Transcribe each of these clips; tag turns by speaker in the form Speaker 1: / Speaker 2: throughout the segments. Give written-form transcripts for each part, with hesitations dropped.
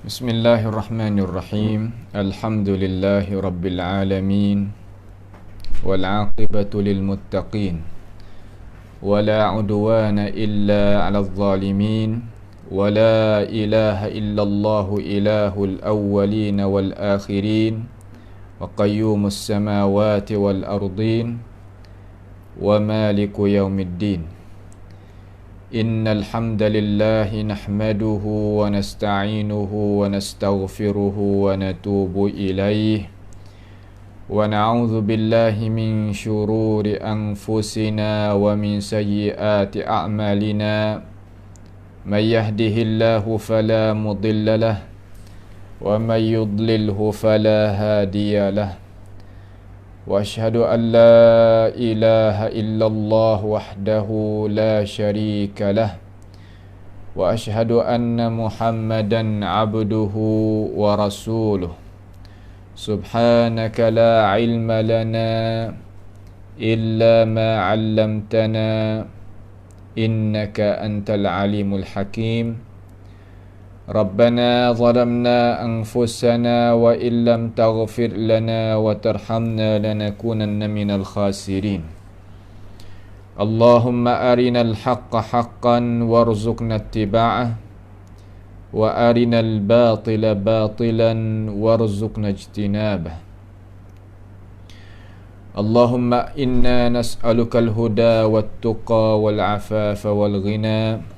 Speaker 1: Bismillahirrahmanirrahim. Alhamdulillahi rabbil alamin. Wal 'aqibatu lil muttaqin. Wala 'udwana illa 'alal zalimin. Wala ilaha illallah ilahul awwalin wal akhirin. Wa qayyumus samawati wal ardin. Wa maliku yaumiddin. Innal hamdalillah nahmaduhu wa nasta'inuhu wa nastaghfiruhu wa natubu ilayhi wa na'udzu billahi min shururi anfusina wa min sayyiati a'malina may yahdihillahu fala mudilla lahu wa may yudlilhu fala hadiya lahu wa ashhadu an la ilaha illallah wahdahu la syarika lah wa ashhadu anna muhammadan abduhu wa rasuluh subhanaka la ilma lana illa ma 'allamtana innaka antal alimul hakim. Rabbana zalamna anfusana wa illam taghfir lana wa tarhamna lanakunanna minal khasirin. Allahumma arinal haqqa haqqan warzuqna ittiba'ah wa arinal batila batilan warzuqna ijtinabah. Allahumma inna nas'alukal huda wat tuqa wal afafa wal ghina.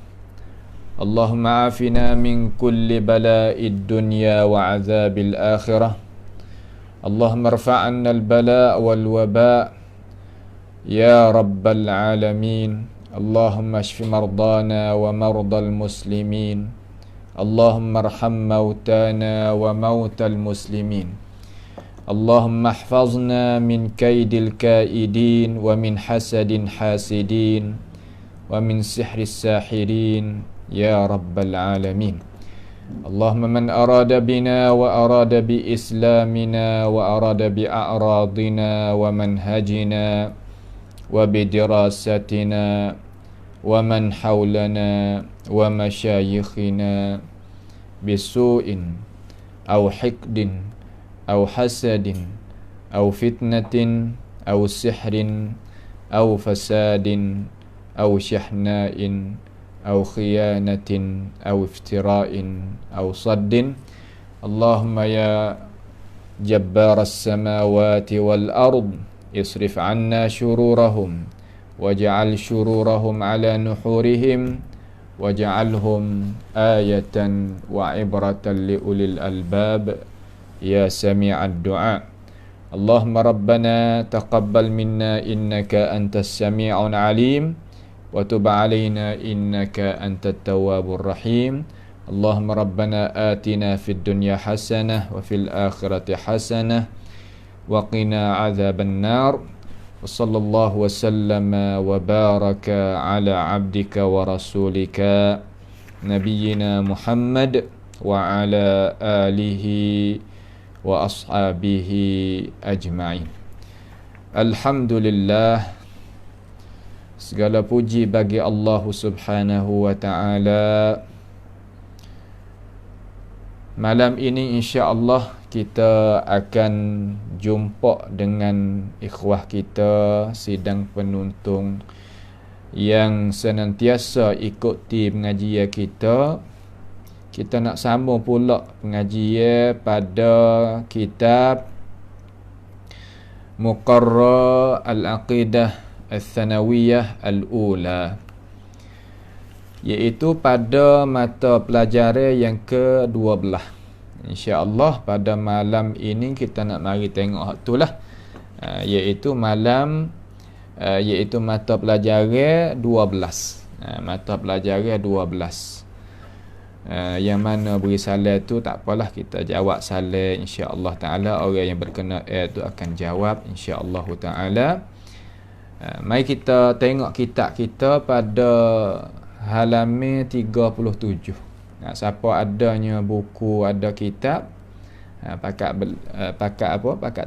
Speaker 1: Allahumma afina min kulli bala'id dunya wa azabil akhirah. Allahumma rfa'anna al-bala' wal waba' ya rabbal alamin. Allahumma shfi mardana wa mardal muslimin. Allahumma arham mautana wa mautal muslimin. Allahumma ihfazna min kaidil kaidin wa min hasadin hasidin wa min sihris sahirin ya rabbal alamin. Allahumma man arada bina wa arada bi islamina wa arada bi a'radina wa manhajina wa bi dirasatina wa man hawlana wa masyayikhina bisu'in aw hiqdin aw hasadin aw fitnatin aw sihrin aw fasadin aw syahna'in أو خيانة أو افتراء أو صد. اللهم يا جبار السماوات والأرض اصرف عنا شرورهم واجعل شرورهم على نحورهم واجعلهم آية وعبرة لأولي الألباب يا سميع الدعاء. اللهم ربنا تقبل منا إنك أنت السميع العليم وتب علينا إنك أنت التواب الرحيم. اللهم ربنا آتنا في الدنيا حسنة وفي الآخرة حسنة وقنا عذاب النار. وصلى الله وسلم وبارك على عبدك ورسولك نبينا محمد وعلى آله وأصحابه أجمعين. الحمد لله. Segala puji bagi Allah Subhanahu wa ta'ala. Malam ini insya-Allah kita akan jumpa dengan ikhwah kita sidang penuntung yang senantiasa ikuti pengajian kita. Kita nak sambung pula pengajian pada kitab Muqarrar al-Aqidah Al-Thanawiyah Al-Ula, iaitu pada mata pelajaran yang ke-12. InsyaAllah pada malam ini kita nak mari tengok tu lah, iaitu mata pelajaran 12. Mata pelajaran 12. Yang mana beri salam tu tak apalah, kita jawab salam insya-Allah taala. Orang yang berkenaan tu akan jawab insya-Allah taala. Mari kita tengok kitab kita pada halaman 37. Siapa adanya buku, ada kitab, pakat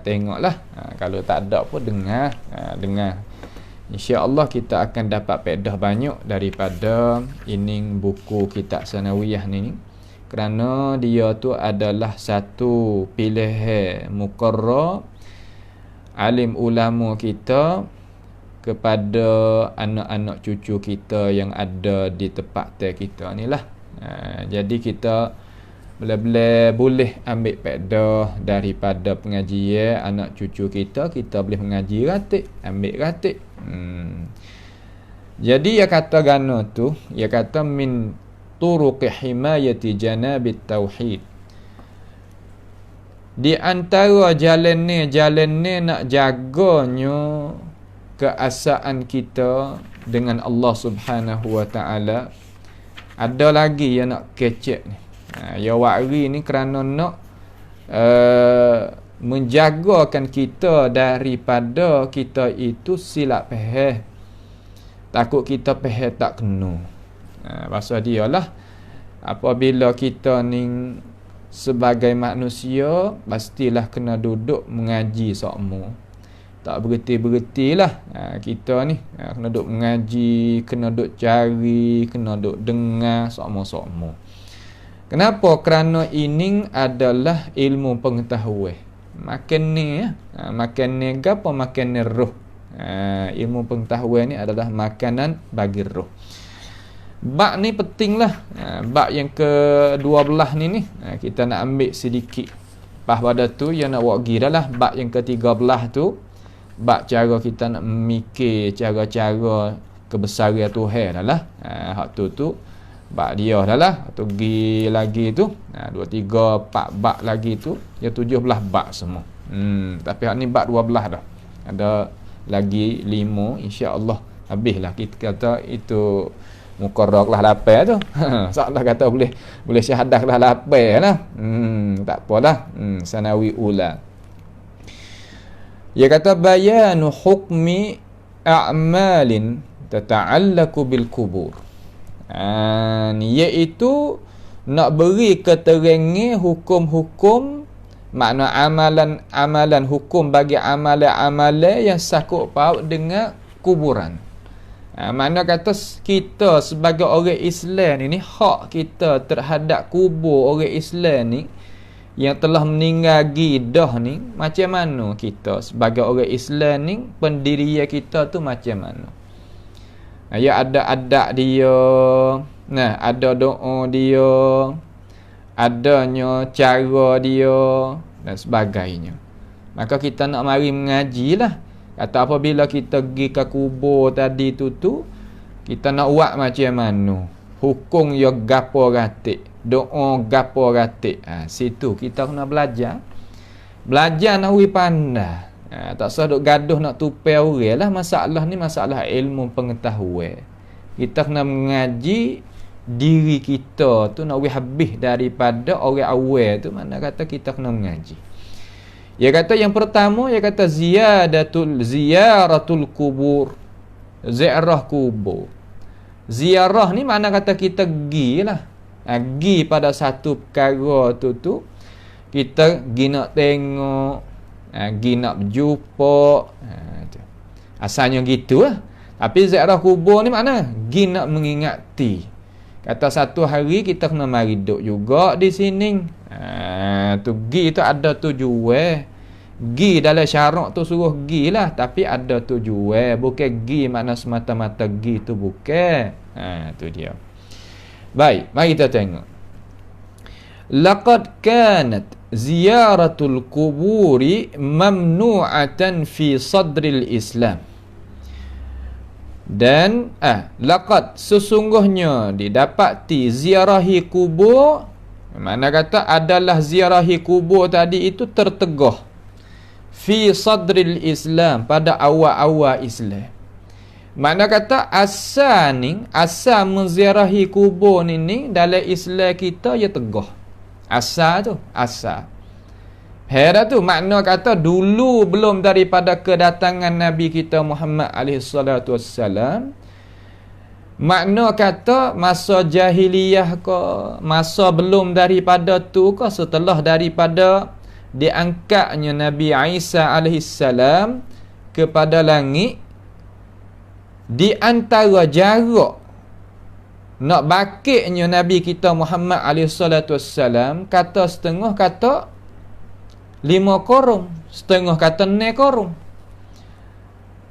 Speaker 1: tengoklah. Kalau tak ada pun dengar. InsyaAllah kita akan dapat faedah banyak daripada ini buku kitab sanawiyah ni. kerana dia tu adalah satu pilihan muqarrar alim ulama kita kepada anak-anak cucu kita yang ada di tempat kita ni lah. Jadi kita boleh ambil faedah daripada pengajian anak cucu kita boleh mengaji ratik, ambil ratik. Jadi ia kata gana tu, ia kata min turuqi himayati janabit tauhid. Di antara jalan ni nak jaganya keasaan kita dengan Allah Subhanahu wa taala. Ada lagi yang nak kecek ni. Ya wari ni kerana nak menjagakan kita daripada kita itu silap faham. Takut kita faham tak kena. Pasal dia lah apabila kita ni sebagai manusia pastilah kena duduk mengaji sokmo. Tak berhenti lah kita ni kena duduk mengaji, kena duduk cari, kena duduk dengar sokmo. Kenapa? Kerana ini adalah ilmu pengetahuan. Makan ni makan ni apa? Makan ni roh. Ilmu pengetahuan ni adalah makanan bagi roh. Bab ni penting lah. Bab yang ke-12 ni kita nak ambil sedikit. Lepas pada tu yang nak buat gira lah. Bab yang ke-13 tu bab cara kita nak mikir cara-cara kebesaran Tuhan dah lah. Hak tu bab dia dah lah. Tu gi lagi tu 2, 3, 4 bab lagi tu dia 17 bab semua. Tapi hak ni bab 12 dah. Ada lagi 5 insya-Allah habislah. Kita kata itu muqarrar kelas 8 tu. Seolah kata boleh syahadah kelas 8 lah. Tak apalah. Sanawi ula. Dia kata bayanu hukmi a'malin tata'allaku bil kubur. Iaitu nak beri keterangan hukum-hukum, makna amalan hukum bagi amalan-amalan yang sakut paut dengan kuburan. Makna kata kita sebagai orang Islam ni hak kita terhadap kubur orang Islam ni yang telah meninggal dah ni, macam mana kita sebagai orang Islam ni pendirian kita tu macam mana? Ya ada adab dia, ada doa dia, adanya cara dia dan sebagainya. Maka kita nak mari mengaji lah. Kata apabila kita pergi ke kubur tadi tu kita nak buat macam mana? Hukum ya gapo ratik, doa gapo ratik. Situ kita kena belajar. Belajar nak pandai. Tak usah duk gaduh nak tupai orang lah. Masalah ni masalah ilmu pengetahuan. Kita kena mengaji diri kita tu nak habis daripada orang awal tu. Mana kata kita kena mengaji. Dia kata yang pertama, dia kata ziyaratul kubur. Ziarah kubur. Ziarah ni mana kata kita pergi lah. Pergi pada satu perkara tu kita pergi nak tengok, pergi nak berjumpa. Asalnya gitu lah. Tapi ziarah kubur ni mana? Pergi nak mengingati. Kata satu hari kita kena mari duduk juga di sini. Tu pergi tu ada tujuan. Gi dalam syarak tu suruh gi lah, tapi ada tujuan. Bukan gi makna semata-mata gi tu bukan. Tu dia. Baik, mari kita tengok. Laqad kanat ziyaratul kuburi mamnu'atan fi sadril Islam. Dan laqad sesungguhnya didapati ziarahi kubur, mana kata adalah ziarahi kubur tadi itu tertegah fi sadril Islam, pada awal-awal Islam. Mana kata asal menziarahi kubur ni dalam Islam kita ya tegah. Asal. Hera tu makna kata dulu belum daripada kedatangan Nabi kita Muhammad alaihi salatu wassalam. Makna kata masa jahiliyah ke, masa belum daripada tu ke, setelah daripada diangkatnya Nabi Isa alaihissalam kepada langit, di antara jarak Nak bakitnya Nabi kita Muhammad SAW, kata setengah kata 5 korung, setengah kata 6 korung.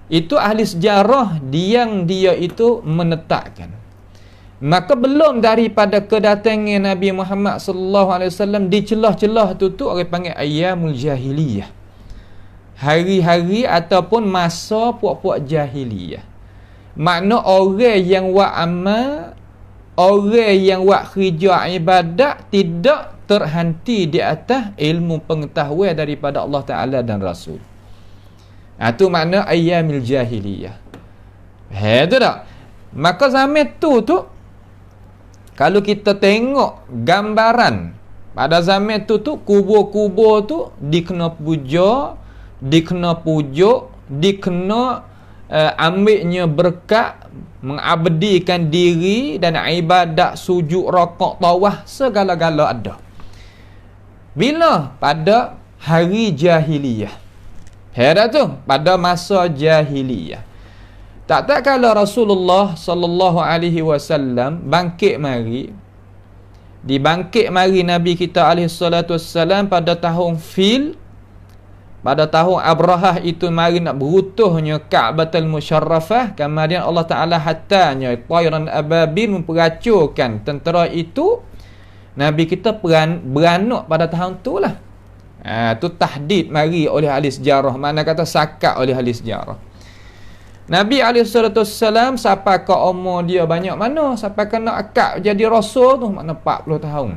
Speaker 1: Itu ahli sejarah yang dia itu menetapkan. Maka belum daripada kedatangan Nabi Muhammad SAW, di celah-celah tu orang panggil ayyamul jahiliyah, hari-hari ataupun masa puak-puak jahiliyah. Makna orang yang buat amal, orang yang buat kerja ibadat tidak terhenti di atas ilmu pengetahuan daripada Allah Ta'ala dan Rasul. Itu makna ayyamil jahiliyah. Itu tak? Maka zaman tu kalau kita tengok gambaran pada zaman tu kubur-kubur tu dikena puja, dikena pujuk, dikena ambilnya berkat, mengabdikan diri dan ibadat, sujud, rakaat, tawaf, segala-gala ada. Bila? Pada hari jahiliyah. Herat tu, pada masa jahiliyah. Tak kalau Rasulullah sallallahu alaihi wasallam bangkit mari, dibangkit mari Nabi kita alaihi salatu wassalam pada tahun Fil, pada tahun Abrahah itu mari nak berutuhnya Ka'batul Musyarrafah, kemudian Allah Ta'ala hatanya tayran ababil memperacurkan tentera itu, Nabi kita beranak pada tahun tu lah. Tu tahdid mari oleh ahli sejarah, mana kata sakat oleh ahli sejarah. Nabi SAW sampai ke umur dia banyak mana, sampai kena akad jadi rasul tu makna 40 tahun.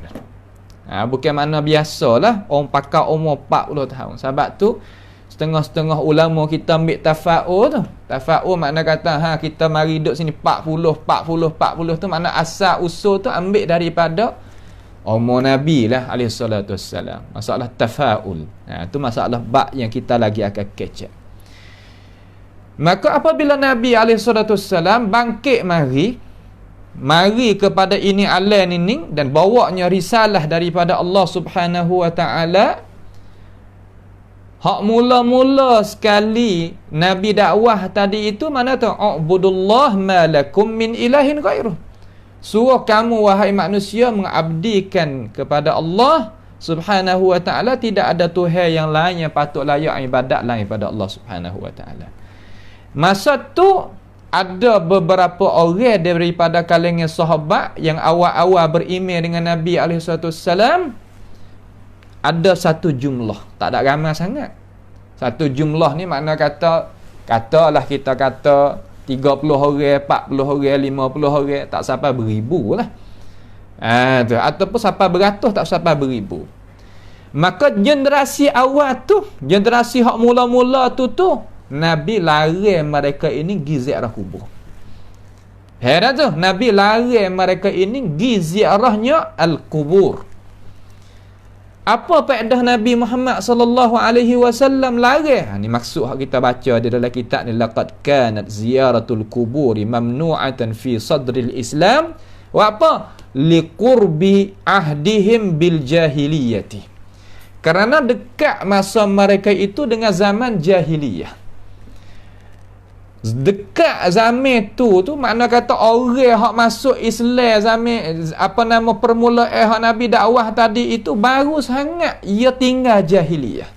Speaker 1: Bukan mana biasalah orang pakai umur 40 tahun. Sebab tu setengah-setengah ulama kita ambil tafa'ul tu. Tafa'ul makna kata kita mari duduk sini 40 tu makna asal usul tu ambil daripada umur Nabi lah alaihissalatu wassalam. Masalah tafa'ul. Tu masalah bab yang kita lagi akan kecek. Maka apabila Nabi SAW bangkit mari kepada ini alam ini dan bawanya risalah daripada Allah Subhanahu wa taala, hak mula-mula sekali Nabi dakwah tadi itu mana tu, ubudullah ma lakum min ilahin ghairuh. Suruh kamu wahai manusia mengabdikan kepada Allah Subhanahu wa taala, tidak ada tuhan yang lain yang patut layak ibadat lain pada Allah Subhanahu wa taala. Masa tu ada beberapa orang daripada kalangan sahabat yang awal-awal beriman dengan Nabi SAW. Ada satu jumlah, tak ada ramai sangat. Satu jumlah ni makna katalah kita kata 30 orang, 40 orang, 50 orang, tak sampai beribu lah. Tu. Ataupun sampai beratus, tak sampai beribu. Maka generasi awal tu, generasi hak mula-mula tu Nabi lari mereka ini pergi ziarah kubur. Heran tu, Nabi lari mereka ini pergi ziarahnya al-kubur. Apa faedah Nabi Muhammad sallallahu alaihi wasallam lari? Ni maksud kita baca di dalam kitab ni, laqad kanat ziyaratul kuburi mamnu'atan fi sadril Islam wa apa? Liqurbi ahdihim bil jahiliyati. Kerana dekat masa mereka itu dengan zaman jahiliyah. Dekat zaman tu makna kata orang hak masuk Islam zaman permulaan hak Nabi dakwah tadi itu baru sangat ia tinggal jahiliyah.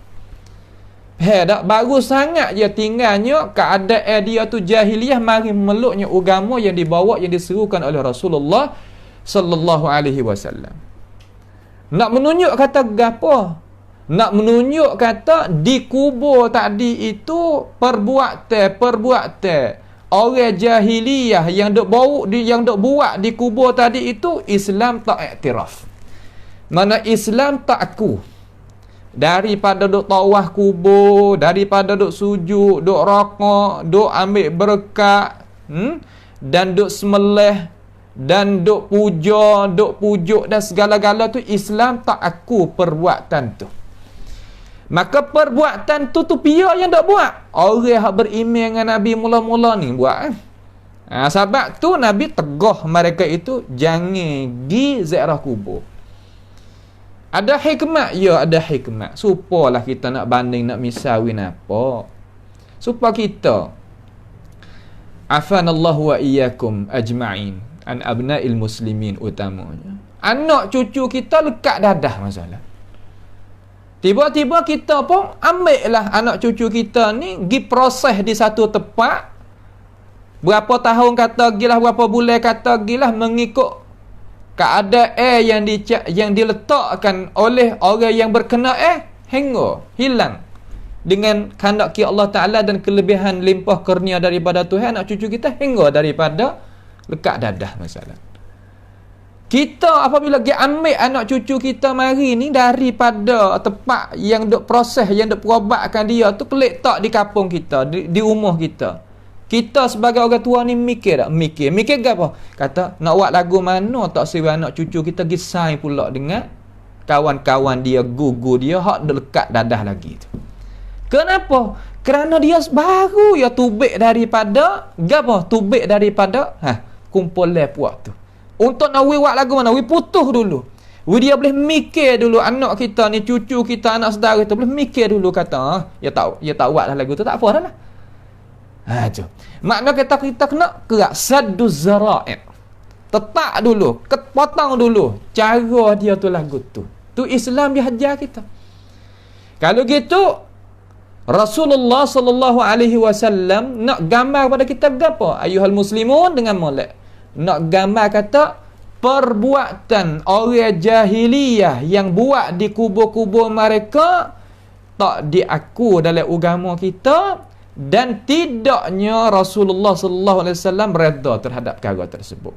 Speaker 1: Tak baru sangat dia tinggalnya keadaan dia tu jahiliyah, mari meluknya agama yang dibawa, yang diserukan oleh Rasulullah sallallahu alaihi wasallam. Nak menunjuk kata gapo? Nak menunjuk kata di kubur tadi itu perbuatan orang jahiliyah yang dok buat di kubur tadi itu Islam tak iktiraf. Mana Islam tak aku. Daripada dok tawaf kubur, daripada dok sujud, dok rakaat, dok ambil berkat, dan dok sembelih, dan dok puja, dok pujuk dan segala-gala tu Islam tak aku perbuatan tu. Maka perbuatan tu pihak yang tak buat. Orang yang beriman dengan Nabi mula-mula ni buat. Sebab tu Nabi tegah mereka itu jangan pergi ziarah kubur. Ada hikmat? Ya, ada hikmat. Supalah kita nak banding, nak misawin apa. Supaya kita afanallahu wa iyyakum ajma'in. An abna'il muslimin utamanya. Anak cucu kita lekat dadah masalah. Tiba-tiba kita pun ambil lah anak cucu kita ni pergi proses di satu tempat. Berapa tahun kata gilah, berapa bulan kata gilah, mengikut keadaan yang diletakkan oleh orang yang berkena hingga hilang dengan kehendak Allah Ta'ala dan kelebihan limpah kurnia daripada Tuhan. Anak cucu kita hingga daripada lekat dadah masalah. Kita apabila dia ambil anak cucu kita mari ni daripada tempat yang duk proses, yang duk perobatkan dia tu, pelik tak di kampung kita, di rumah kita. Kita sebagai orang tua ni mikir tak? Mikir ke apa? Kata nak buat lagu mana tak siapa anak cucu kita pergi sign pula dengan kawan-kawan dia, gugu dia hak dekat dadah lagi tu. Kenapa? Kerana dia baru ya tubik daripada gapo? Tubik daripada kumpul puak tu. Untuk nak buat lagu mana? Putuh dulu. Dia boleh mikir dulu anak kita ni, cucu kita, anak saudara tu boleh mikir dulu kata, ya tak buat dah lagu tu, tak apa dah lah. Tu. Makna kita kena kerak saddu zara'i'. Tetak dulu, potong dulu cara dia tu lagu tu. Tu Islam dia ajar kita. Kalau gitu Rasulullah sallallahu alaihi wasallam nak gambar pada kita apa? Ayuhal muslimun dengan molek. Nak gambar kata perbuatan orang jahiliyah yang buat di kubur-kubur mereka tak diaku dalam agama kita, dan tidaknya Rasulullah sallallahu alaihi wasallam redha terhadap perkara tersebut.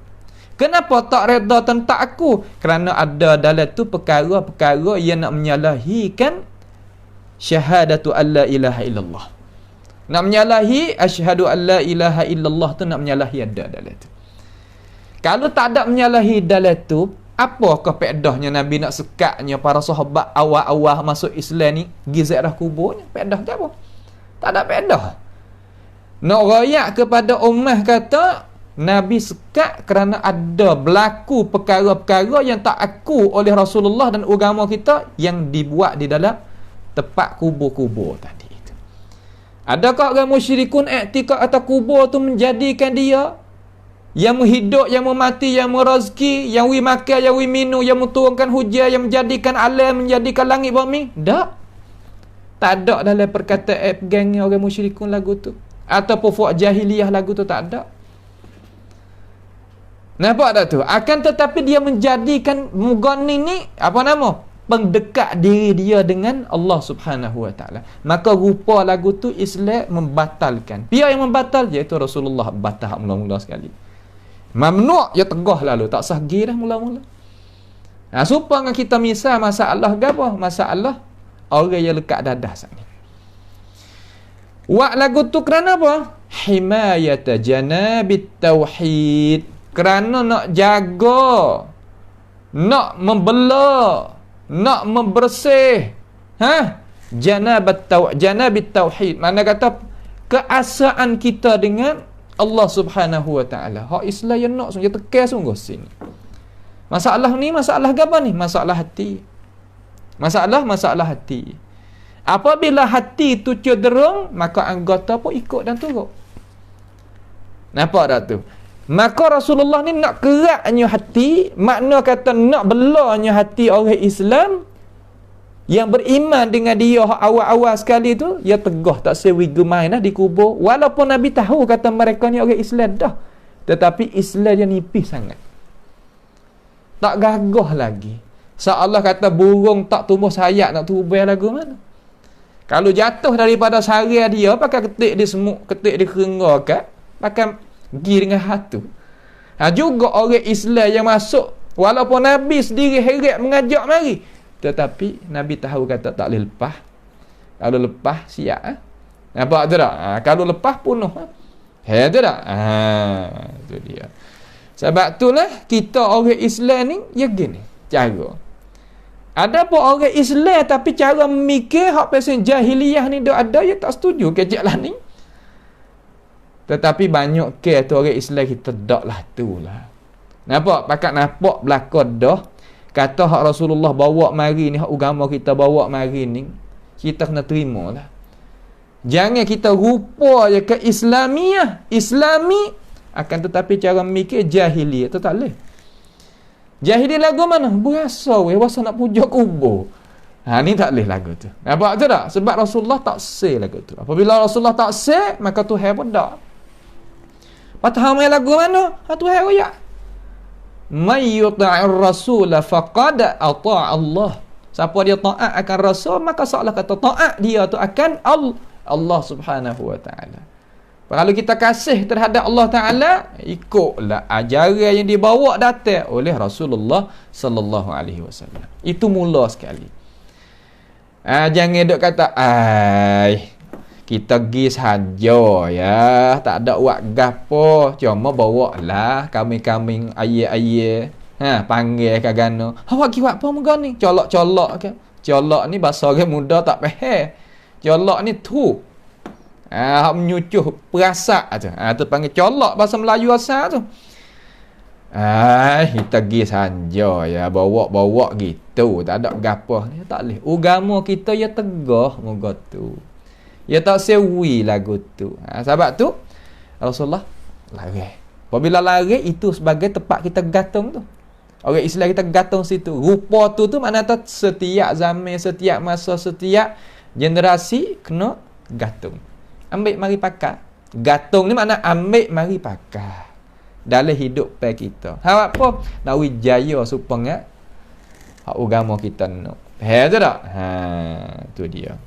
Speaker 1: Kenapa tak redha tentang aku? Kerana ada dalam tu perkara-perkara yang nak menyalahikan syahadatu alla ilaha illallah. Nak menyalahi asyhadu alla ilaha illallah tu, nak menyalahi ada dalam tu. Kalau tak ada menyalahi dalam tu, apakah pedahnya Nabi nak sekatnya para sahabat awal-awal masuk Islam ni giziarah kuburnya? Pedah ke apa? Tak ada pedah. Nak rayak kepada ummah kata Nabi sekat kerana ada berlaku perkara-perkara yang tak aku oleh Rasulullah dan agama kita yang dibuat di dalam tempat kubur-kubur tadi itu. Adakah orang musyrikun iktikad atas kubur tu menjadikan dia yang menghidup, yang memati, yang merezeki, yang wi makan, yang wi minum, yang menurunkan hujan, yang menjadikan alam, menjadikan langit bumi? Tak. Tak ada dalam perkataan pegang orang musyrikun lagu tu. Ataupun fuak jahiliyah lagu tu tak ada. Nampak tak tu? Akan tetapi dia menjadikan mughanni ni apa nama? Pendekat diri dia dengan Allah Subhanahu Wa Taala. Maka rupa lagu tu Islam membatalkan. Pihak yang membatal iaitu Rasulullah batal mula-mula sekali. Mamnu' ya tegah lalu, tak sah gi dah mula-mula. Supaya dengan kita misal masalah gapo? Masalah orang yang lekat dadah sini. Wak lagu tu kerana apa? Himayata janabit tauhid. Kerana nak jaga, nak membela, nak membersih janabit tauhid. Mana kata keasaan kita dengan Allah Subhanahu Wa Taala. Hak Islam yang nak sungguh tekan sungguh sini. Masalah ni masalah apa ni? Masalah hati. Masalah hati. Apabila hati tu cenderung, maka anggota pun ikut dan turut. Nampak tak tu? Maka Rasulullah ni nak keraknya hati, makna kata nak belanya hati orang Islam yang beriman dengan dia awal-awal sekali tu, ya tegah tak sewi gemain di kubur. Walaupun Nabi tahu kata mereka ni orang Islam dah, tetapi Islam dia nipis sangat. Tak gagah lagi. Seolah kata burung tak tumbuh sayap nak tubuh lagu mana. Kalau jatuh daripada sarian dia, pakai ketik di semut, ketik di kerengga kat, pakai pergi dengan hatu. Juga orang Islam yang masuk, walaupun Nabi sendiri heret mengajak mari, tetapi Nabi tahu kata tak boleh lepas. Kalau lepas siap. Nampak tu tak? Kalau lepas punuh. Tu tak? Tu dia. Sebab itulah kita orang Islam ni ya gini cara. Ada pun orang Islam tapi cara memikir hak pasal jahiliyah ni dah ada, ya tak setuju ke jalan ni. Tetapi banyak ke tu orang Islam kita dak lah tu lah. Nampak? Pakat nampak belakang dah. Kata hak Rasulullah bawa mari ni, hak agama kita bawa mari ni, kita kena terima lah. Jangan kita rupa je ke Islami Akan tetapi cara mikir jahili itu tak boleh. Jahili lagu mana? Berasa wasa nak puja kubur. Ni tak boleh lagu tu. Nampak tu tak? Sebab Rasulullah tak say lagu tu. Apabila Rasulullah tak say, maka Tuhan pun tak. Patah main lagu mana? Tuhan royak. May yuta'ir rasul faqad ata'a Allah. Siapa dia taat akan Rasul, maka seolah kata taat dia tu akan Allah Subhanahu wa taala. Kalau kita kasih terhadap Allah Ta'ala, ikutlah ajaran yang dibawa datang oleh Rasulullah sallallahu alaihi wasallam. Itu mula sekali. Jangan duk kata, kita pergi sahaja ya, tak ada buat gapo, cuma bawa lah kambing-kambing ayah-ayah. Panggil ke gano. Awak pergi buat apa muka ni? Colok-colok ke? Colok ni bahasa orang muda tak faham. Colok ni tu. Hak menyucuh perasak tu. Tu panggil colok bahasa Melayu asal tu. Kita pergi saja ya, bawa-bawa gitu, tak ada gapo. Tak boleh. Agama kita ya tegah moga tu. Ya tak sewi lagu tu. Sebab tu Rasulullah lari. Apabila lari itu sebagai tempat kita gantung tu. Orang Islam kita gantung situ. Rupa tu makna tu setiap zaman, setiap masa, setiap generasi kena gantung. Ambil mari pakai. Gantung ni makna ambil mari pakai dalam hidup kita. Apa? Nak wijaya supaya agama kita nak. Tu tak? Tu dia.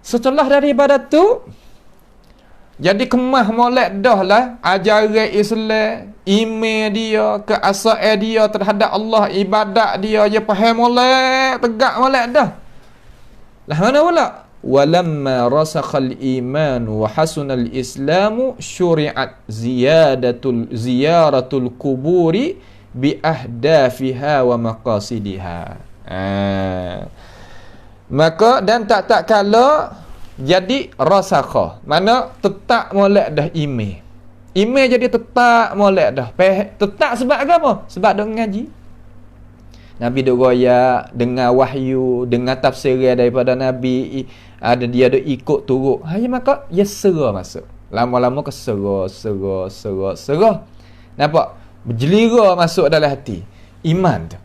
Speaker 1: Setelah daripada tu, jadi kemah molek dah lah ajaran Islam, iman dia, keasaan dia terhadap Allah, ibadat dia, dia faham molek, tegak molek dah. Lah mana pula? Walamma rasakhal iman wa hasunal islamu syuri'at ziyaratul kuburi bi ahdafiha wa maqasidiha. Maka dan tak kala jadi rasakha, mana tetap molek dah iman. Iman jadi tetap molek dah. Tetap sebab apa? Sebab dok ngaji. Nabi dok royak, dengar wahyu, dengar tafsiran daripada Nabi, ada dia dok ikut turut. Maka ya serah masuk. Lama-lama ke serah. Nampak? Berjelira masuk dalam hati. Iman tu.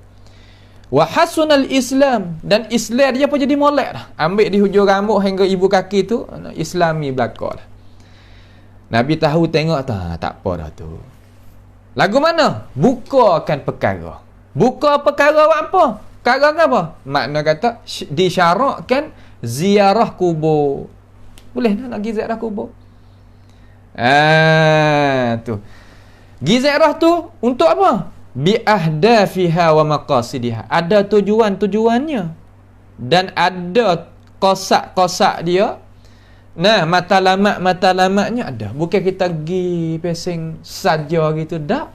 Speaker 1: Wa hasunal Islam, dan Islam dia pun jadi molek dah. Ambil di hujung rambut hingga ibu kaki tu, Islami belaka dah. Nabi tahu tengok tak apa dah tu. Lagu mana? Bukakan perkara. Buka perkara apa? Perkara apa? Makna kata disyarakkan ziarah kubur. Boleh nak pergi ziarah kubur? Tu. Pergi ziarah tu untuk apa? Bi ahdafiha wa maqasidiha. Ada tujuannya dan ada kosak-kosak dia. Matlamat-matlamatnya ada. Bukan kita pergi pesing saja gitu dak.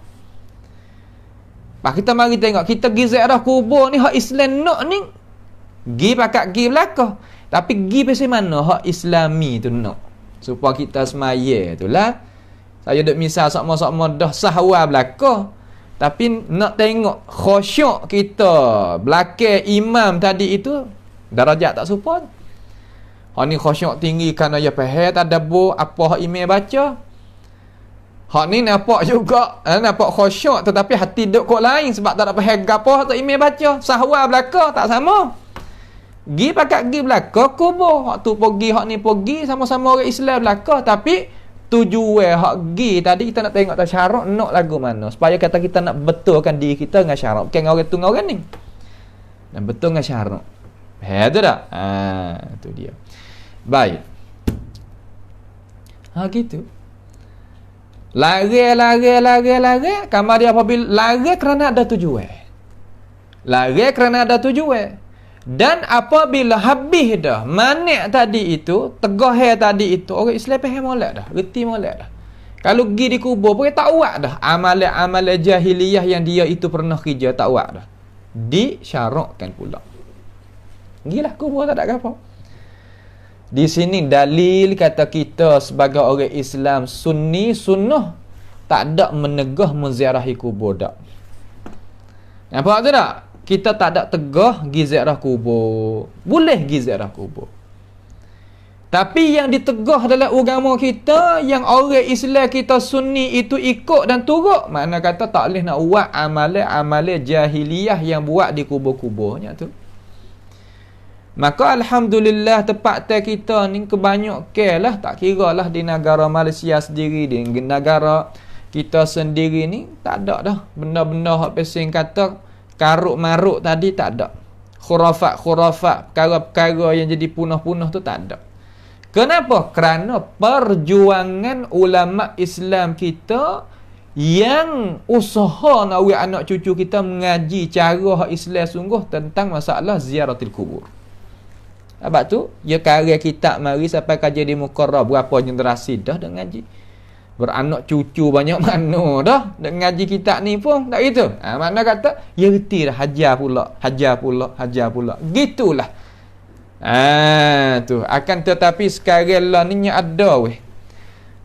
Speaker 1: Kita mari tengok, kita pergi ziarah kubur ni hak Islam nak ni. Gi pakat gi belaka. Tapi gi pesing mana hak Islami tu nak. Supaya kita semaya itulah. Saya duk misal sama-sama dah sahwa belaka. Tapi nak tengok khusyuk kita belakang imam tadi itu darajat tak support. Hak ni khusyuk tinggi kerana dia faham tadabbur apa hak imam baca. Hak ni nampak juga nampak khusyuk tetapi hati duk kok lain sebab tak ada faham gapo hak imam baca. Sahwa belaka tak sama. Gi pakat gi belaka kubur. Hak tu pergi, hak ni pergi, sama-sama orang Islam belaka tapi tujuan hak gi tadi kita nak tengok tak syarat nak lagu mana supaya kata kita nak betulkan diri kita dengan syarat bukan orang tu dengan orang ni dan betul dengan syarat tu tak tu dia baik gitu lari kamar dia apabila lari kerana ada tujuan dan apabila habis dah manik tadi itu, tegah tadi itu, orang Islam faham molek dah, reti molek dah. Kalau pergi di kubur pun tak buat dah. Amalan jahiliyah yang dia itu pernah kerja tak buat dah. Disyarakkan pula. Gilah kubur tak ada apa. Di sini dalil kata kita sebagai orang Islam Sunni sunnah tak ada menegah menziarahi kubur dak. Nampak tu tak? Kita tak ada tegah pergi ziarah kubur. Boleh pergi ziarah kubur. Tapi yang ditegah dalam agama kita, yang orang Islam kita Sunni itu ikut dan turut, makna kata tak boleh nak buat amalan jahiliyah yang buat di kubur-kuburnya tu. Maka alhamdulillah tempat kita ni kebanyakan lah, tak kira lah di negara Malaysia sendiri, di negara kita sendiri ni tak ada dah benda-benda hak pesing kata karuk-maruk tadi, tak ada. Khurafat, perkara-perkara yang jadi punah-punah tu tak ada. Kenapa? Kerana perjuangan ulama Islam kita yang usaha nak buat anak cucu kita mengaji cara Islam sungguh tentang masalah ziaratil kubur. Sebab tu, ya karya kitab mari sampai kaji di Muqarrab berapa generasi dah dah ngaji. Beranak cucu banyak mana dah dah ngaji kitab ni pun, tak gitu. Makna kata, ya reti dah hajar pula. Gitulah. Tu akan tetapi sekarang lah ni ada weh.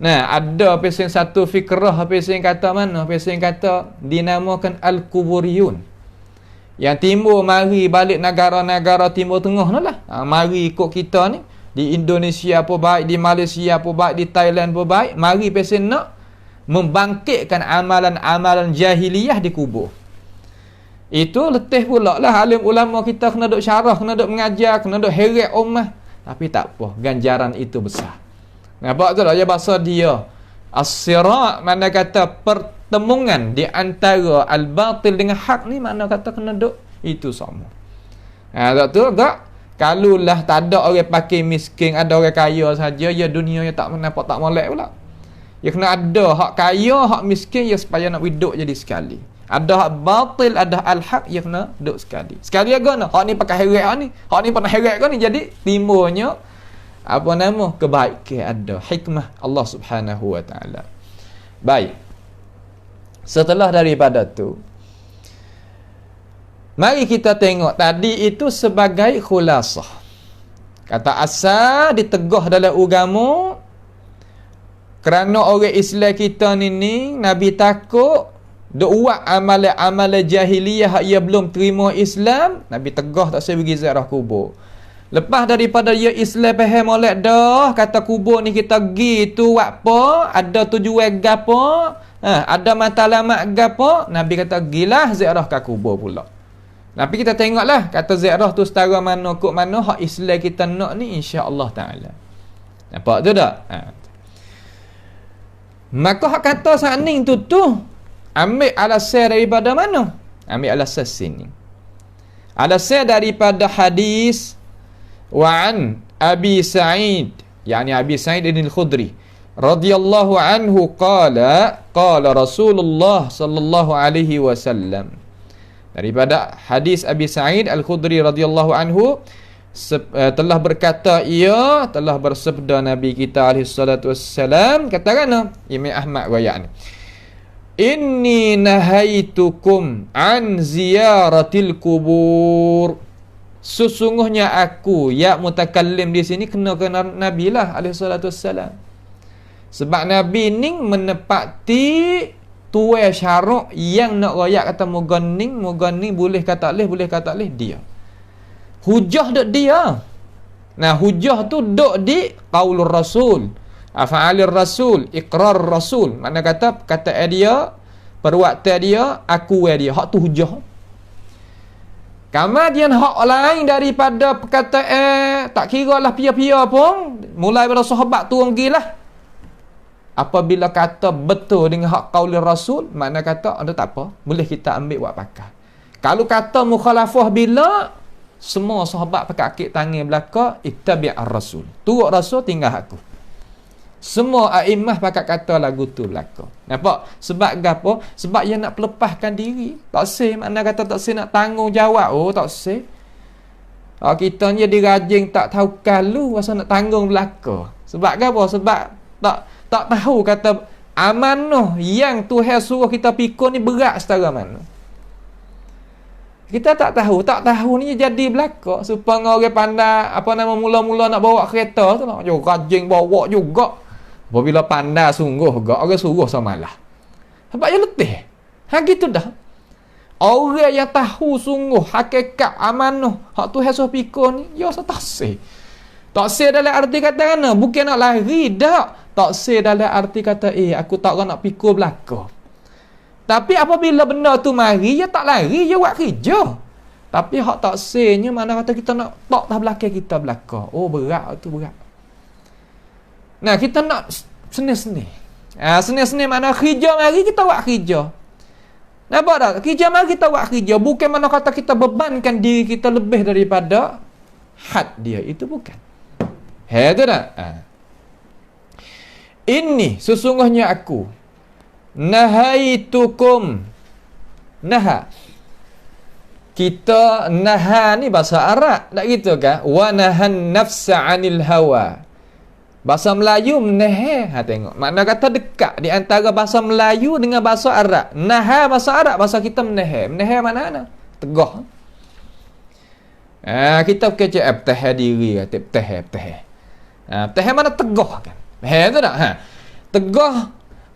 Speaker 1: Nah, ada pesen satu fikrah, pesen kata mana? Pesen kata dinamakan Al-Kuburiyun. Yang timur mari balik negara-negara timur tengah lah. Mari ikut kita ni. Di Indonesia pun baik, di Malaysia pun baik, di Thailand pun baik. Mari pesen nak membangkitkan amalan-amalan jahiliyah di kubur. Itu letih pula lah alim ulama kita kena duk syarah, kena duk mengajar, kena duk heret ummah. Tapi tak apa, ganjaran itu besar. Nampak tu lah ya bahasa dia. As-sira' mana kata pertemuan di antara al-batil dengan hak ni, mana kata kena duk itu sama. Tak tu agak kalau lah tak ada orang pakai miskin, ada orang kaya saja, ya dunia yang tak nampak tak molek pula. Ya kena ada hak kaya, hak miskin ya supaya nak hidup jadi sekali. Ada hak batil, ada al-haq yang kena duduk sekali. Sekali agak nak. Hak ni pakai heret hak ni. Hak ni pernah heret kau ni. Jadi timbulnya apa nama? Kebaikan ada. Hikmah Allah Subhanahu wa ta'ala. Baik. Setelah daripada tu, mari kita tengok tadi itu sebagai khulasah. Kata asal ditegah dalam agama kerana orang Islam kita ni Nabi takut duk buat amalan jahiliyah ia belum terima Islam, Nabi tegah tak saya pergi ziarah kubur. Lepas daripada ia Islam faham molek dah, kata kubur ni kita pergi tu buat apa, ada tujuan gapo, ada matlamat gapo, Nabi kata gilah ziarah ke kubur pula. Tapi kita tengoklah kata ziarah tu setara mana kok mana hak Islam kita nak ni insya-Allah taala. Nampak tu tak? Maka hak kata saning tu ambil alasan daripada mana? Ambil alasan sini. Alasan daripada hadis wa'an Abi Sa'id, yakni Abi Sa'id al-Khudri radhiyallahu anhu qala Rasulullah sallallahu alaihi wasallam. Daripada hadis Abi Sa'id al-Khudri radhiyallahu anhu telah berkata ia telah bersabda Nabi kita alaihi salatu wassalam, katakan Imam Ahmad riwayat ni, inni nahaitukum an ziyaratil kubur. Sesungguhnya aku ya mutakallim di sini kena Nabi lah alaihi salatu wassalam. Sebab Nabi ni menepati tuai syarak yang nak royak kata moga ni boleh kata leh dia. Hujah duk dia. Nah, hujah tu duk di qaulur rasul, af'alir rasul, iqrar rasul. Makna kata dia, perbuatan dia, aku dia. Hak tu hujah. Kemudian hak lain daripada perkataan tak kira lah pia-pia pun, mulai pada sahabat tu gilah. Apabila kata betul dengan hak qaulur rasul, makna kata ada tak apa, boleh kita ambil buat pakai. Kalau kata mukhalafah bila semua sahabat pakai akik tangan belakang, ittabi'ar rasul. Turut rasul tinggal aku. Semua a'immah pakai kata lagu tu belakang. Nampak? Sebab gapo? Sebab dia nak pelepaskan diri. Tak seh, makna kata tak seh nak tanggungjawab. Oh, tak seh. Kita ni jadi rajin tak tahu kalau masa nak tanggung belakang. Sebab gapo? Sebab tak tahu kata amanah yang Tuhan suruh kita pikul ni berat setara mana. Kita tak tahu ni jadi belakang supaya orang pandai apa nama mula-mula nak bawa kereta tu nak rajin bawa juga. Apabila pandai sungguh gak orang suruh samalah. Sebab dia letih. Gitu dah. Orang yang tahu sungguh hakikat amanah hak Tuhan suruh pikul ni ya tak seh. Taksir dalam arti kata mana? Bukan nak lari dah. Taksir dalam arti kata aku tak nak pikul belakang. Tapi apabila benda tu mari, ya tak lari, ya buat kerja. Tapi hak taksirnya mana kata kita nak tak dah belakang kita belakang. Oh berat tu berat. Nah kita nak seni-seni. Seni-seni mana kerja mari kita buat kerja. Nampak tak? Kerja mari kita buat kerja. Bukan mana kata kita bebankan diri kita lebih daripada had dia. Itu bukan. Itu tak? Ini sesungguhnya aku nahaitukum. Naha. Kita naha ni bahasa Arab. Tak gitu kan? Wa nahan nafsa 'anil hawa. Bahasa Melayu menahan. Tengok. Makna kata dekat di antara bahasa Melayu dengan bahasa Arab. Naha bahasa Arab, bahasa kita menahan. Menahan mana? Tegah. Kita kecek bertahan diri kata bertahan. Bertahan mana tegah kan? Tu tak? Tegah.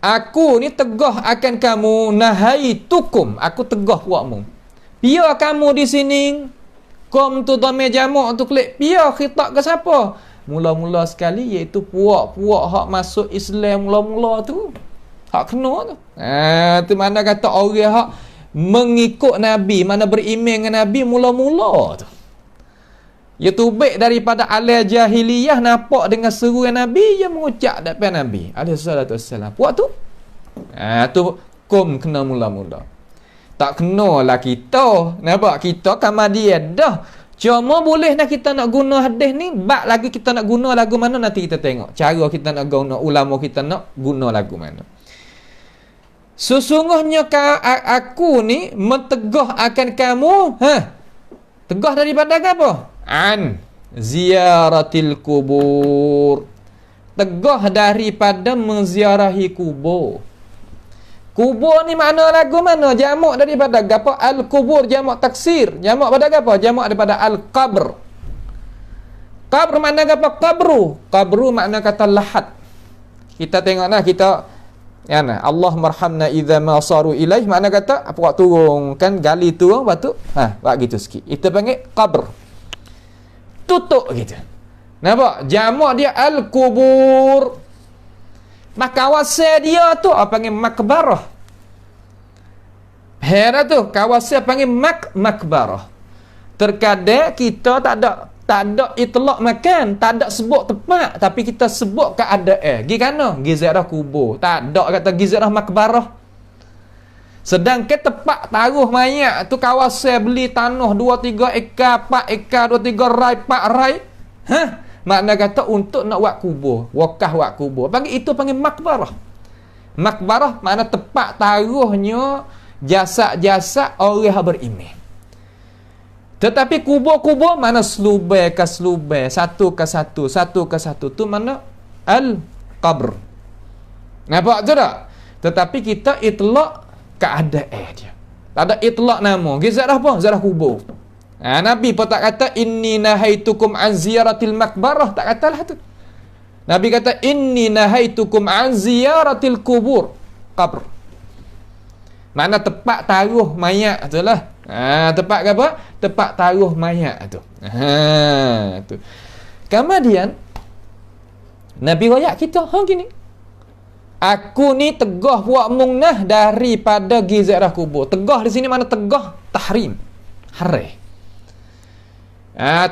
Speaker 1: Aku ni tegah akan kamu. Nahaitukum. Aku tegah buatmu. Biar kamu di sini. Kom tu dhamma jamak tu klik. Biar khitab ke siapa? Mula-mula sekali iaitu puak-puak hak masuk Islam mula-mula tu. Hak kena tu. Tu mana kata orang hak mengikut Nabi, mana beriman dengan Nabi mula-mula tu. Ya baik daripada alai jahiliyah nampak dengan seruan Nabi, dia mengucap depan Nabi alaihi salatu wassalam. Puak tu. Tu kum kena mula-mula. Tak kenalah kita. Nampak kita kamadian dah. Cuma boleh nak kita nak guna hadis ni, bak lagi kita nak guna lagu mana nanti kita tengok. Cara kita nak guna, ulama kita nak guna lagu mana. Sesungguhnya aku ni mentegah akan kamu, tegah daripada apa? An ziaratil kubur. Tegah daripada menziarahi kubur. Kubur ni makna lagu mana? Jamak daripada apa? Al-kubur jamak taksir. Jamak pada apa? Jamak daripada al-qabr. Qabr makna apa? Qabru. Qabru makna kata lahat. Kita tengoklah kita Allah marhamna idza ma saru ilaih makna kata apa waktu turun kan gali turun batu. Buat gitu sikit. Itu panggil qabr. Tutup gitu. Nampak? Jamak dia al-kubur. Maka kawasan dia tu apa panggil makbarah. Hera tu kawasan panggil makbarah. Terkadang kita tak ada itlaq makan, tak ada sebut tempat, tapi kita sebut keadaan. Gi kana? Gi ziarah kubur. Tak ada kata gi ziarah makbarah. Sedangkan tempat taruh mayat tu kawasan beli tanah 2-3 ekar, 4 ekar, 2-3 rai, 4 rai. Makna kata untuk nak buat kubur, wakaf buat kubur. Itu panggil makbarah. Makbarah makna tempat taruhnya jasad-jasad orang yang beriman. Tetapi kubur-kubur mana selubai ke selubai, satu ke satu tu mana al-qabr. Nampak tu tak? Tetapi kita itlaq keadaan dia. Tak ada itlaq nama. Ziarah apa? Ziarah kubur. Nabi pun tak kata inni nahaitukum an ziyaratil makbarah, tak katalah tu. Nabi kata inni nahaitukum an ziyaratil kubur, qabr. Mana tempat taruh mayat tu lah. Tempat apa? Tempat taruh mayat tu. Tu. Kemudian Nabi royak kita gini. Aku ni tegah buat mungnah daripada ziarah kubur. Tegah di sini mana tegah tahrim. Haram.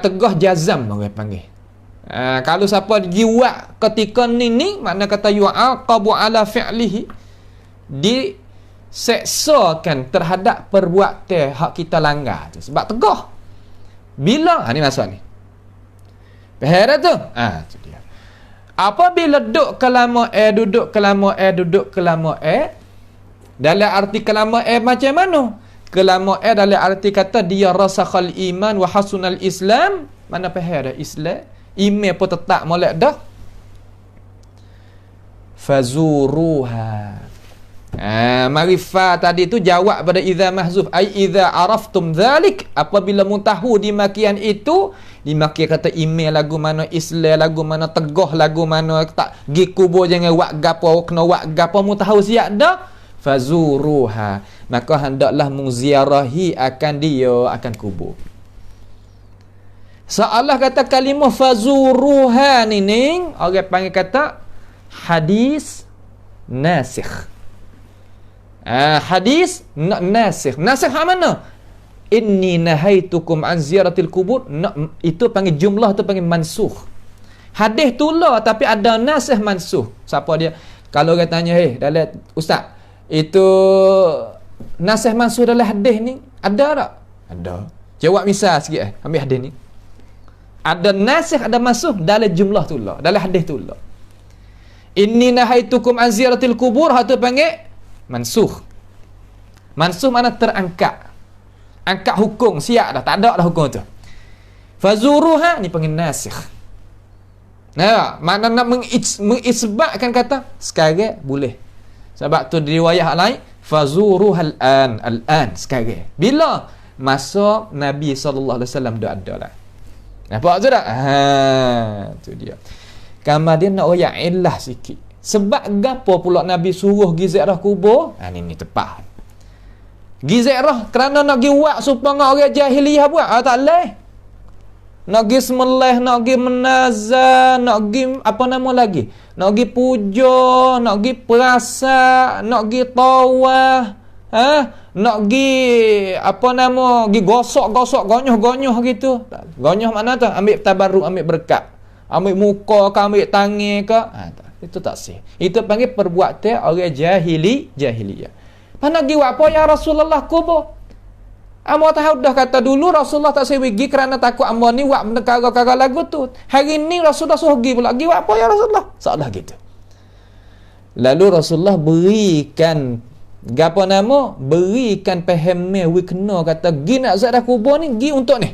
Speaker 1: Tegah jazam orang panggil. Kalau siapa jiwat ketika ni makna kata yu'aqabu ala fi'lihi, diseksakan terhadap perbuatan hak kita langgar tu sebab tegah. Bila ni maksud ni. Faham tu? Tu dia. Apabila duduk kelama dalam arti kelama macam mana? Kelama dalam arti kata dia rasakhal iman wa hasunal islam. Mana faham dah Islam? Iman pun tetap molek dah. Fazuruha. Marifah tadi tu jawab pada idza mahzuf ai idza araftum dhalik. Apabila mutahu di makian itu, di makian kata iman lagu mana, Islam lagu mana, tegah lagu mana, tak gi kubur jangan buat gapo, kena buat gapo mutahu siap dah. Fazuruha, maka hendaklah mengziarahi akan dia, akan kubur. Seolah kata kalimah fazuruha ni orang panggil kata hadis nasikh. Hadis nasikh. Nasikh mana? Inni nahaitukum an ziyaratil kubur. Itu panggil jumlah tu panggil mansukh. Hadis tu lah tapi ada nasikh mansukh. Siapa dia? Kalau orang tanya, dalam ustaz, itu nasikh mansukh dalam hadis ni ada tak? Ada. Jawab misal sikit ambil hadis ni. Ada nasikh, ada mansukh dalam jumlah tu lah, dalam hadis tu lah. Inni nahaitukum an ziyaratil kubur, hatu panggil mansukh. Mansukh mana terangkat. Angkat hukum, siap dah, tak ada dah hukum tu. Fazuruha ni panggil nasikh. Nah, mana nak mengisbatkan kata sekarang boleh. Sebab tu di riwayat lain fazuruhal al-an sekarang. Bila masa Nabi sallallahu alaihi wasallam dah ada lah. Nampak tu tak? Tu dia. Kamar dia nak royak illah sikit. Sebab gapo pula Nabi suruh gi ziarah kubur? Ni tepat. Gi ziarah kerana nak gi buat supaya orang jahiliyah buat. Tak leh. Nak gi sembelih, nak gi menazar, nak gi apa nama lagi? Nak gi puja, nak gi perasa, nak gi tawaf. Nak gi apa nama, gi gosok-gosok, gonyoh-gonyoh gitu. Gonyoh mana tu? Ambil tabarruk, ambil berkat. Ambil muka ke, ambil tangan ke. Itu tak sih. Itu panggil perbuatan orang jahiliyah. Mana gi buat apa ya Rasulullah kubur? Amo tahu dah kata dulu Rasulullah tak sewi gi kerana takut amo ni buat perkara-perkara lagu tu. Hari ni Rasulullah suruh gi pula. Gi buat apa ya Rasulullah? Seolah gitu. Lalu Rasulullah berikan gapo nama? Berikan faham we kena kata gi nak ziarah kubur ni gi untuk ni.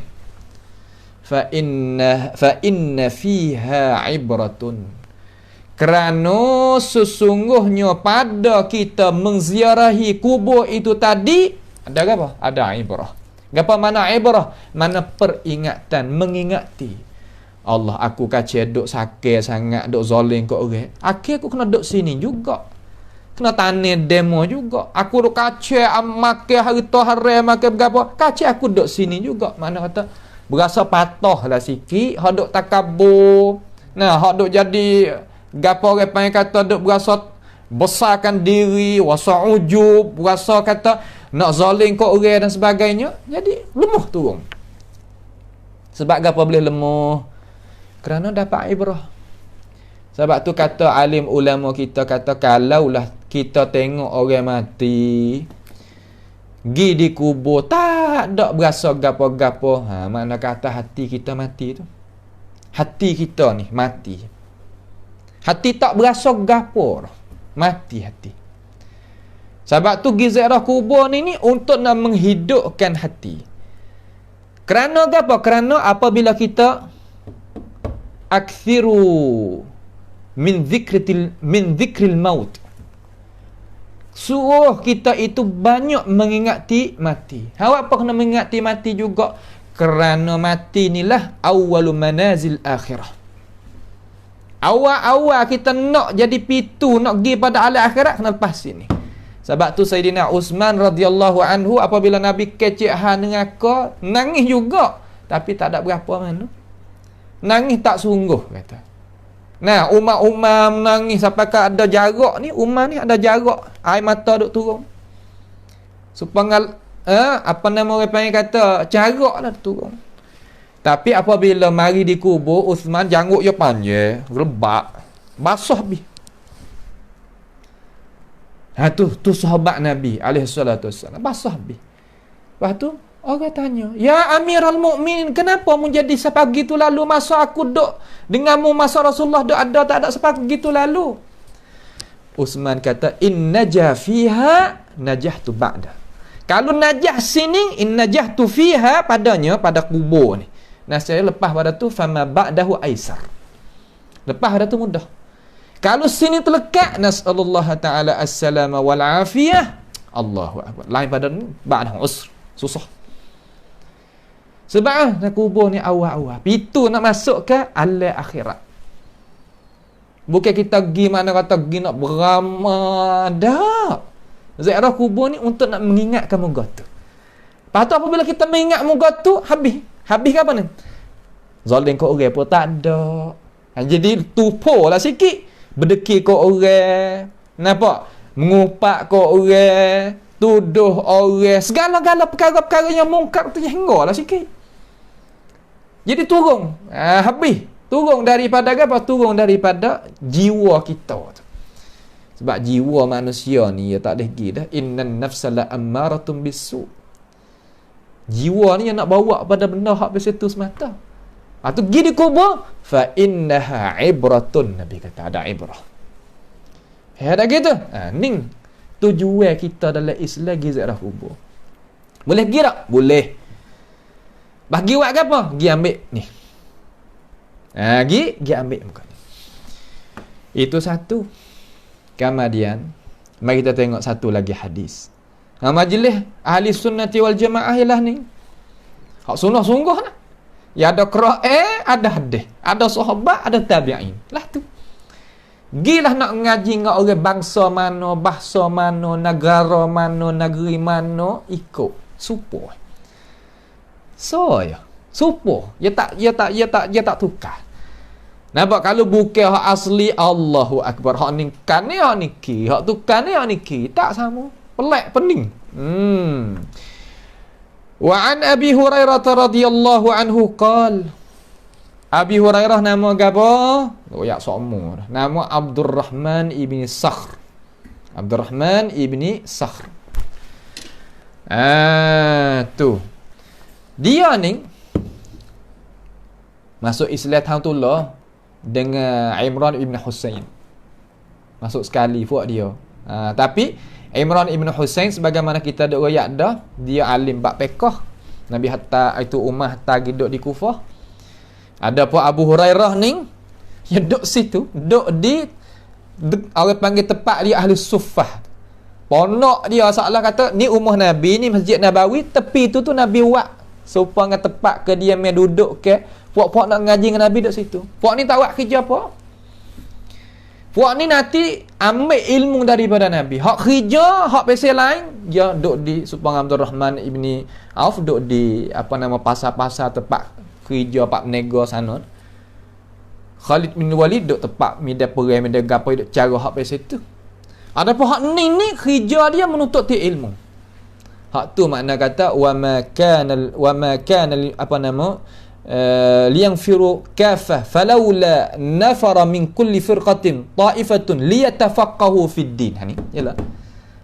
Speaker 1: Fa inna fiha ibratun. Kerana sesungguhnya pada kita mengziarahi kubur itu tadi ada apa? Ada ibrah. Apa mana ibrah? Mana peringatan, mengingati. Allah, aku kacau duk sakit sangat, duk zalim kat orang. Akhir aku kena duk sini juga. Kena tanya demo juga. Aku duk kacau makan hari tu hari makan berapa? Kacau aku duk sini juga. Mana kata berasa patah lah sikit, hak duk takabur. Nah, hak duk jadi gapo orang panggil kata duk berasa besarkan diri, wasa ujub, berasa kata nak zalim kat orang dan sebagainya, jadi lemah turun. Sebab apa boleh lemah? Kerana dapat ibrah. Sebab tu kata alim ulama kita kata kalaulah kita tengok orang mati gi di kubur tak ada berasa gapo-gapo, makna kata hati kita mati tu. Hati kita ni mati. Hati tak berasa gapo, mati hati. Sebab tu ziarah kubur ni untuk nak menghidupkan hati. Kerana apa? Kerana apabila kita akthiru min dzikril maut. Suruh kita itu banyak mengingati mati. Apa kena mengingati mati juga? Kerana mati inilah awwalu manazil akhirah. Awal-awal kita nak jadi pitu, nak pergi pada alam akhirat, kena lepas sini. Sebab tu Sayyidina Uthman radhiyallahu anhu apabila Nabi kecek neraka, nangis juga. Tapi tak ada berapa mana. Nangis tak sungguh kata. Nah, Umar menangis sampai ke ada jarak ni, Umar ni ada jarak, air mata duk turun. Supaya apa nama orang panggil kata, jarak lah turun. Tapi apabila mari dikubur Uthman, janggut dia panjang, rebak, basah habis. Tu sahabat Nabi alaihi salatu wassalam basah habis. Lepas tu orang tanya, "Ya Amirul Mukminin, kenapa mu jadi sepagi tu lalu masa aku duk denganmu masa Rasulullah duk ada tak ada sepagi tu lalu?" Uthman kata, "In najah fiha najahtu ba'da." Kalau najah sini, in najahtu fiha padanya pada kubur ni. Nasihat lepas pada tu fama ba'dahu aisar. Lepas pada tu mudah. Kalau sini terlekat, nas'alullah ta'ala as-salama wal afiyah, Allahu akbar. Lain pada ni ba'dah usr, susah. Sebab nak kubur ni awal-awal. Itu nak masuk ke alam akhirat. Bukan kita pergi mana kata pergi nak beramal. Dah. Ziarah kubur ni untuk nak mengingatkan moga tu. Lepas tu apabila kita mengingat moga tu, habis. Habis ke apa ni? Zalim kat orang pun tak ada. Jadi tupulah sikit. Berdekir kat orang. Nampak? Mengupak kat orang. Tuduh orang. Segala-gala perkara-perkara yang mungkar tu hinggalah sikit. Jadi turun. Habis. Turun daripada apa? Turun daripada jiwa kita tu. Sebab jiwa manusia ni ya tak boleh pergi dah. Innan nafsa la ammaratun bisu. Jiwa ni yang nak bawa pada benda hak bersitu semata. Tu pergi di kubur. Fa innaha ibratun. Nabi kata ada ibrah. Ada gitu. Ning tujuan kita dalam Islam pergi ziarah kubur. Boleh pergi tak? Boleh. Bagi buat ke apa? Pergi ambil ni. Pergi ambil muka ni. Itu satu. Kemudian mari kita tengok satu lagi hadis. Majlis ahli sunnati wal jamaah ialah ni. Hak sunnah sungguh lah. Ya ada Quran, ada hadis, ada sahabat, ada tabi'in. Lah tu. Gilah nak ngaji dengan orang bangsa mana, bahasa mana, negara mana, negeri mana, ikut support. So ya, support. Ya tak tukar. Nampak kalau bukan hak asli Allahu Akbar. Hak ni kan ni hak niki. Hak tu kan ni hak niki. Tak sama. Pelik pening. Wa an Abi Hurairah radhiyallahu anhu qala. Abi Hurairah nama apa? Oh ya semua. Nama Abdurrahman ibni Sakhr. Abdurrahman ibni Sakhr. Tu. Dia ni masuk Islam tahun tu lah dengan Imran ibn Husain. Masuk sekali buat dia. Tapi Imran ibn Husain sebagaimana kita ada riwayat dah, dia alim bab fiqh. Nabi hatta itu ummah hatta duduk di Kufah. Ada pun Abu Hurairah ni yang duduk situ, duduk di orang panggil tempat dia ahli suffah. Ponok dia seolah kata ni ummah Nabi ni Masjid Nabawi, tepi tu Nabi buat supaya tempat ke dia mai duduk ke puak-puak nak ngaji dengan Nabi duduk situ. Puak ni tak buat kerja apa. Puak ni nanti ambil ilmu daripada Nabi. Hak kerja, hak pasal lain, dia duduk di Subang Abdul Rahman ibni Auf, duduk di pasar-pasar tempat kerja Pak Nego sana. Khalid bin Walid duduk tempat media perai, media gapai, duduk cara hak pasal itu. Ada pun hak ni kerja dia menuntut ilmu. Hak tu makna kata wa ma kana liyanfiru kafah falawla nafara min kulli firqatin ta'ifatun liyatafaqahu fid din. Ni yalah,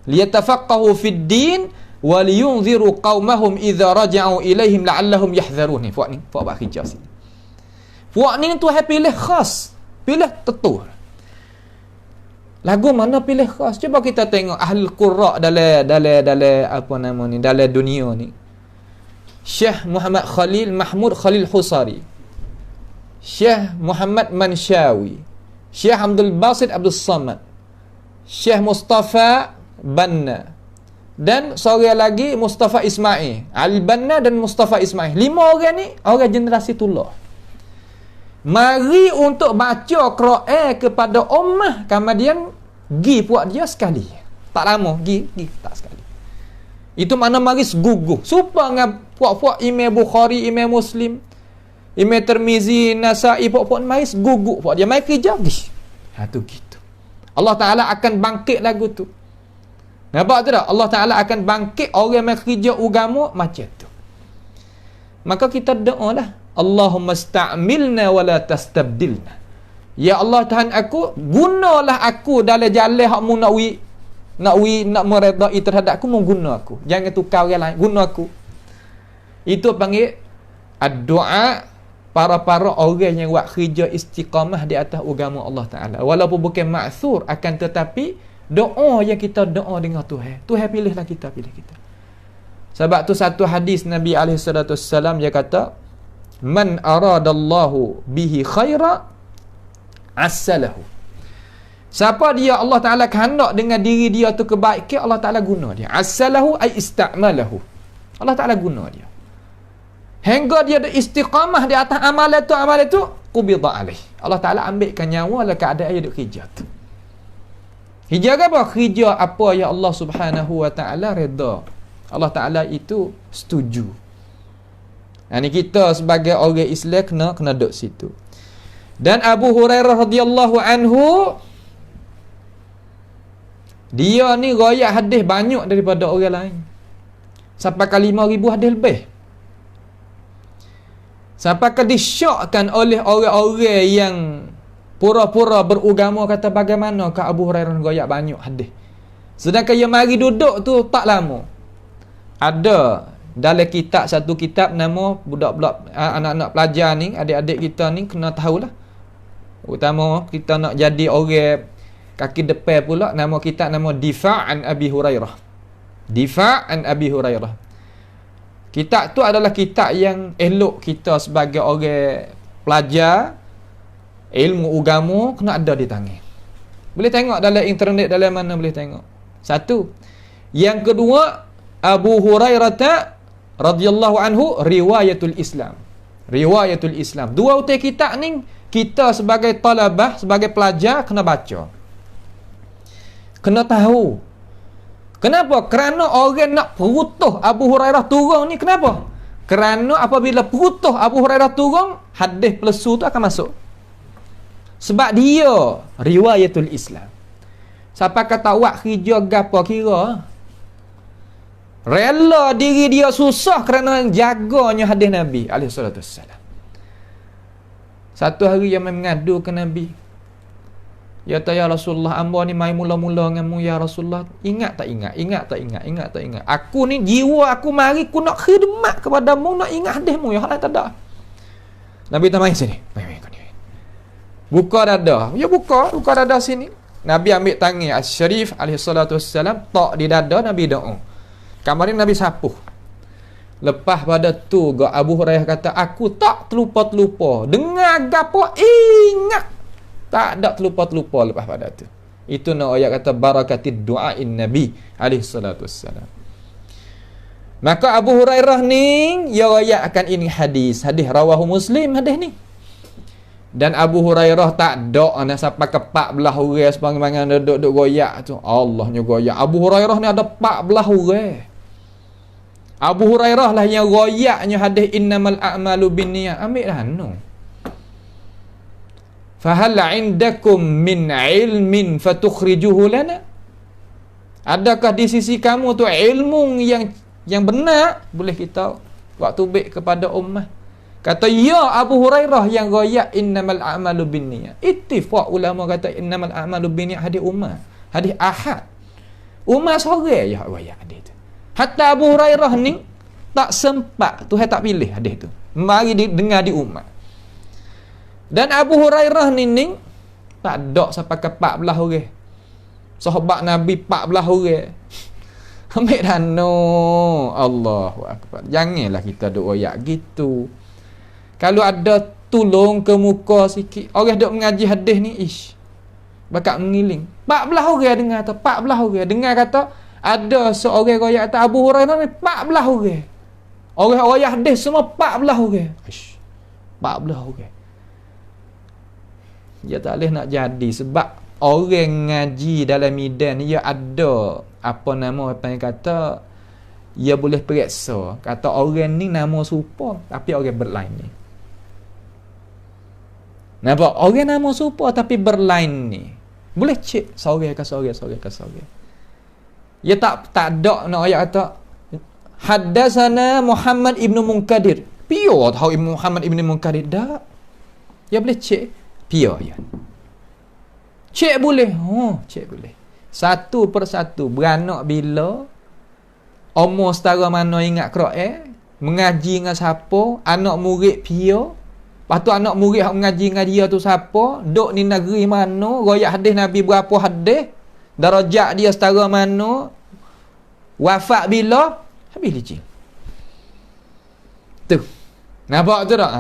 Speaker 1: liyatafaqahu fid din wa liyunziru qaumahum idza raja'u ilaihim la'allahum yahdharun. Ni puak buat kerja sini. Puak ni tu pilih khas, pilih tetur. Lagu mana pilih khas? Cuba kita tengok ahli qurra dalam dalam dunia ni. Syekh Muhammad Khalil Mahmud Khalil Husari, Syekh Muhammad Manshawi, Syekh Abdul Basit Abdul Samad, Syekh Mustafa Banna, dan seorang lagi Mustafa Ismail, Al-Banna dan Mustafa Ismail. 5 orang ni orang generasi tulah. Mari untuk baca Quran kepada ummah, kemudian gi puak dia sekali. Tak lama gi tak sekali. Itu mana mari seguguh. Supaya dengan puak-puak Imam Bukhari, Imam Muslim, Imam Tirmizi, Nasa'i, puak-puak mari seguguh puak dia. Mari kerja gi. Tu gitu. Allah Ta'ala akan bangkit lagu tu. Nampak tu tak? Allah Ta'ala akan bangkit orang yang kerja agama macam tu. Maka kita doa lah. Allahumma sta'milna wa la tastabdilna. Ya Allah Tuhan aku, gunalah aku dalam jalan hak mu nak meredai terhadap aku, mu guna aku. Jangan tukar orang lain, guna aku. Itu panggil doa para orang yang buat kerja istiqamah di atas agama Allah Ta'ala. Walaupun bukan ma'thur, akan tetapi doa yang kita doa dengan Tuhan. Tuhan pilihlah kita, pilih kita. Sebab tu satu hadis Nabi SAW dia kata, man aradallahu bihi khaira assalahu. Siapa dia Allah Ta'ala kehendak dengan diri dia tu kebaikan, Allah Ta'ala guna dia. Assalahu ay ista'malahu. Allah Ta'ala guna dia. Hingga dia ada istiqamah di atas amalan tu qubida alaih. Allah Ta'ala ambilkan nyawa dalam keadaan dia duk kerja tu. Kerja apa? Kerja apa yang Allah Subhanahu wa Ta'ala redha. Allah Ta'ala itu setuju. Ni kita sebagai orang Islam kena duduk situ. Dan Abu Hurairah radhiyallahu anhu, dia ni riwayat hadis banyak daripada orang lain. Sampai ke 5,000 hadis lebih. Sampai ke disyokkan oleh orang-orang yang pura-pura beragama kata bagaimana ke Abu Hurairah riwayat banyak hadis. Sedangkan yang mari duduk tu tak lama. Ada dalam kitab, satu kitab nama budak-budak anak-anak pelajar ni, adik-adik kita ni kena tahulah. Utama kita nak jadi orang kaki depan pula, nama kitab nama Difa'an Abi Hurairah. Difa'an Abi Hurairah. Kitab tu adalah kitab yang elok kita sebagai orang pelajar ilmu agama kena ada di tangan. Boleh tengok dalam internet, dalam mana boleh tengok. Satu. Yang kedua, Abu Hurairah radhiyallahu anhu riwayatul Islam. Riwayatul Islam. Dua utai kitab ni kita sebagai talabah, sebagai pelajar kena baca. Kena tahu. Kenapa? Kerana orang nak perutuh Abu Hurairah turun ni, kenapa? Kerana apabila perutuh Abu Hurairah turun, hadis pelesu tu akan masuk. Sebab dia riwayatul Islam. Siapa kata awak kerja gapo kira? Rela diri dia susah kerana jaganya hadis Nabi alaihi salatu wassalam. Satu hari yang mengadu ke Nabi. Ya ta ya Rasulullah, hamba ni mai mula-mula denganmu ya Rasulullah. Ingat tak ingat? Ingat tak ingat? Ingat tak ingat? Aku ni jiwa aku mari aku nak khidmat kepadamu, nak ingat hadismu ya hal tak ada. Nabi tak mai sini. Mai kau ni. Buka dada. Ya buka dada sini. Nabi ambil tangan Asy-Syarif alaihi salatu wassalam, tak di dada, Nabi doa. Kamarin Nabi sapuh. Lepas pada tu Abu Hurairah kata, aku tak terlupa-terlupa. Dengar gapo ingat. Tak ada terlupa-terlupa lepas pada tu. Itu nak ayat kata barakatid du'ain Nabi alaihi salatu wassalam. Maka Abu Hurairah ni dia ayatkan ini hadis rawahu Muslim hadis ni. Dan Abu Hurairah tak ada nak sampai ke 14 orang sebagaimana duduk goyak tu. Allahnya goyak. Abu Hurairah ni ada 14 orang. Abu Hurairah lah yang goyaknya hadis innamal a'malu binniyat. Ambil dah no. Fahal indakum min ilmin fatukhrijuhu lana? Adakah di sisi kamu tu ilmu yang benar boleh kita buat tubik kepada ummah? Kata ya Abu Hurairah yang goyak innamal a'malu binniyat. Ittifaq ulama kata innamal a'malu binniyat hadis ummah, hadis ahad. Ummah sore ya goyak hadis tu. Hatta Abu Hurairah ni tak sempat, Tuhan tak pilih hadis tu. Mari dengar di umat. Dan Abu Hurairah ni tak ada sampai ke 14 orang. Sahabat Nabi 14 orang. Ambil dah no. Allahu akbar. Janganlah kita duk royak gitu. Kalau ada tolong ke muka sikit. Orang duk mengaji hadis ni bakal mengiling. 14 orang dengar kata, 14 orang dengar kata ada seorang royak kata Abu Hurairah ni 14 orang. Orang royak hadis semua 14 orang. 14 orang. Dia tak boleh nak jadi sebab orang ngaji dalam medan dia ada apa yang kata dia boleh periksa kata orang ni nama serupa tapi orang berlain ni. Nampak? Orang nama serupa tapi berlain ni. Boleh cek seorang ke seorang. Dia tak ada nak ayat kata haddatsana Muhammad ibnu Munkadir. Pio tahu Muhammad ibnu Munkadir dak. Dia boleh cek pia ya. Cek boleh. Cek boleh. Satu persatu beranak bila, umur setara mana ingat Quran, mengaji dengan siapa, anak murid pia, lepas tu anak murid yang mengaji dengan dia tu siapa, duk di negeri mana, royak hadis Nabi berapa hadis, darajat dia setara mana, wafat bila, habis licin. Tu. Nampak tu tak?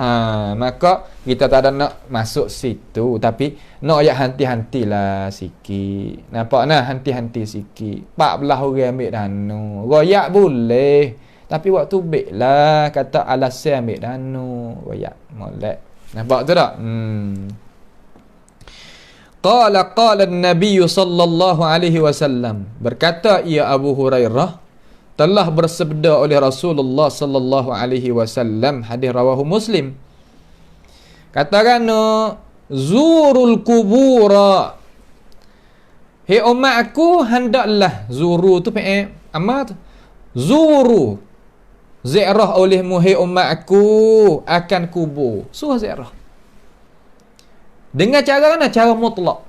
Speaker 1: Maka kita tak ada nak masuk situ, tapi nak ayat hanti-hantilah sikit. Nampak nah, hanti-hanti sikit. 14 orang ambil danu. Royak boleh, tapi waktu baiklah kata alasan ambil danu. Royak molek. Nampak tu tak? Qala an-nabiy sallallahu alaihi wasallam. Berkata ia Abu Hurairah, telah bersabda oleh Rasulullah sallallahu alaihi wasallam, hadis rawahu Muslim. Katakan zurul kubura. Hei umat aku, hendaklah zuru tu amat. Zuru ziarah olehmu hai umat aku akan kubur. Suruh ziarah. Dengan cara mana? Cara mutlak.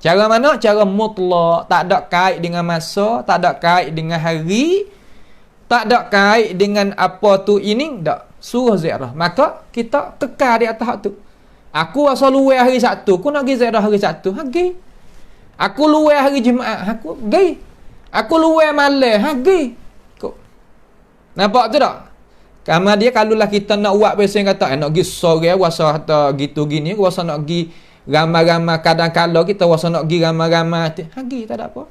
Speaker 1: Cara mana? Cara mutlak. Tak ada kait dengan masa, tak ada kait dengan hari, tak ada kait dengan apa tu ini, tak. Suruh ziarah. Maka kita kekal di atas tu. Aku asal luar hari Sabtu, aku nak pergi ziarah hari Sabtu, pergi. Aku luar hari Jumaat, aku pergi. Aku luar malam, pergi. Nampak tu tak? Karena dia kalaulah kita nak buat biasa yang kata nak pergi sore wasa kata gitu gini, wasa nak pergi ramai-ramai, kadang-kadang kita wasa nak pergi ramai-ramai, pergi tak ada apa.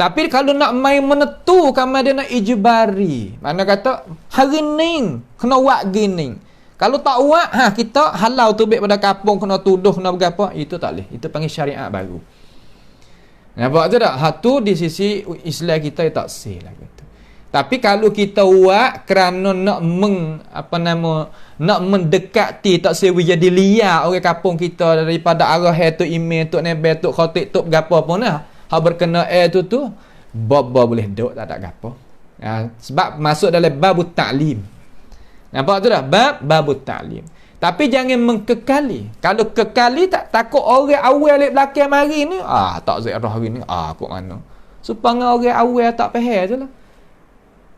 Speaker 1: Tapi kalau nak main menentu, karena dia nak ijbari, mana kata hari ni kena buat gini. Kalau tak buat, kita halau tubik pada kampung, kena tuduh, kena berapa, itu tak boleh. Itu panggil syariat baru. Nampak tu tak? Tu di sisi Islam kita tak sah lah. Tapi kalau kita buat kerana nak nak mendekati, tak sewi jadi liar orang kampung kita daripada arah tu email tu nebel tu khatib tu gapo pun lah. Hak berkena tu bab boleh duk tak ada gapo. Sebab masuk dalam babut ta'lim. Nampak tu dah? Babut ta'lim. Tapi jangan mengkekali. Kalau kekali tak takut orang awal lek belakang mari ni, tak ziarah hari ni, kok mana. Supaya orang awal tak faham je lah.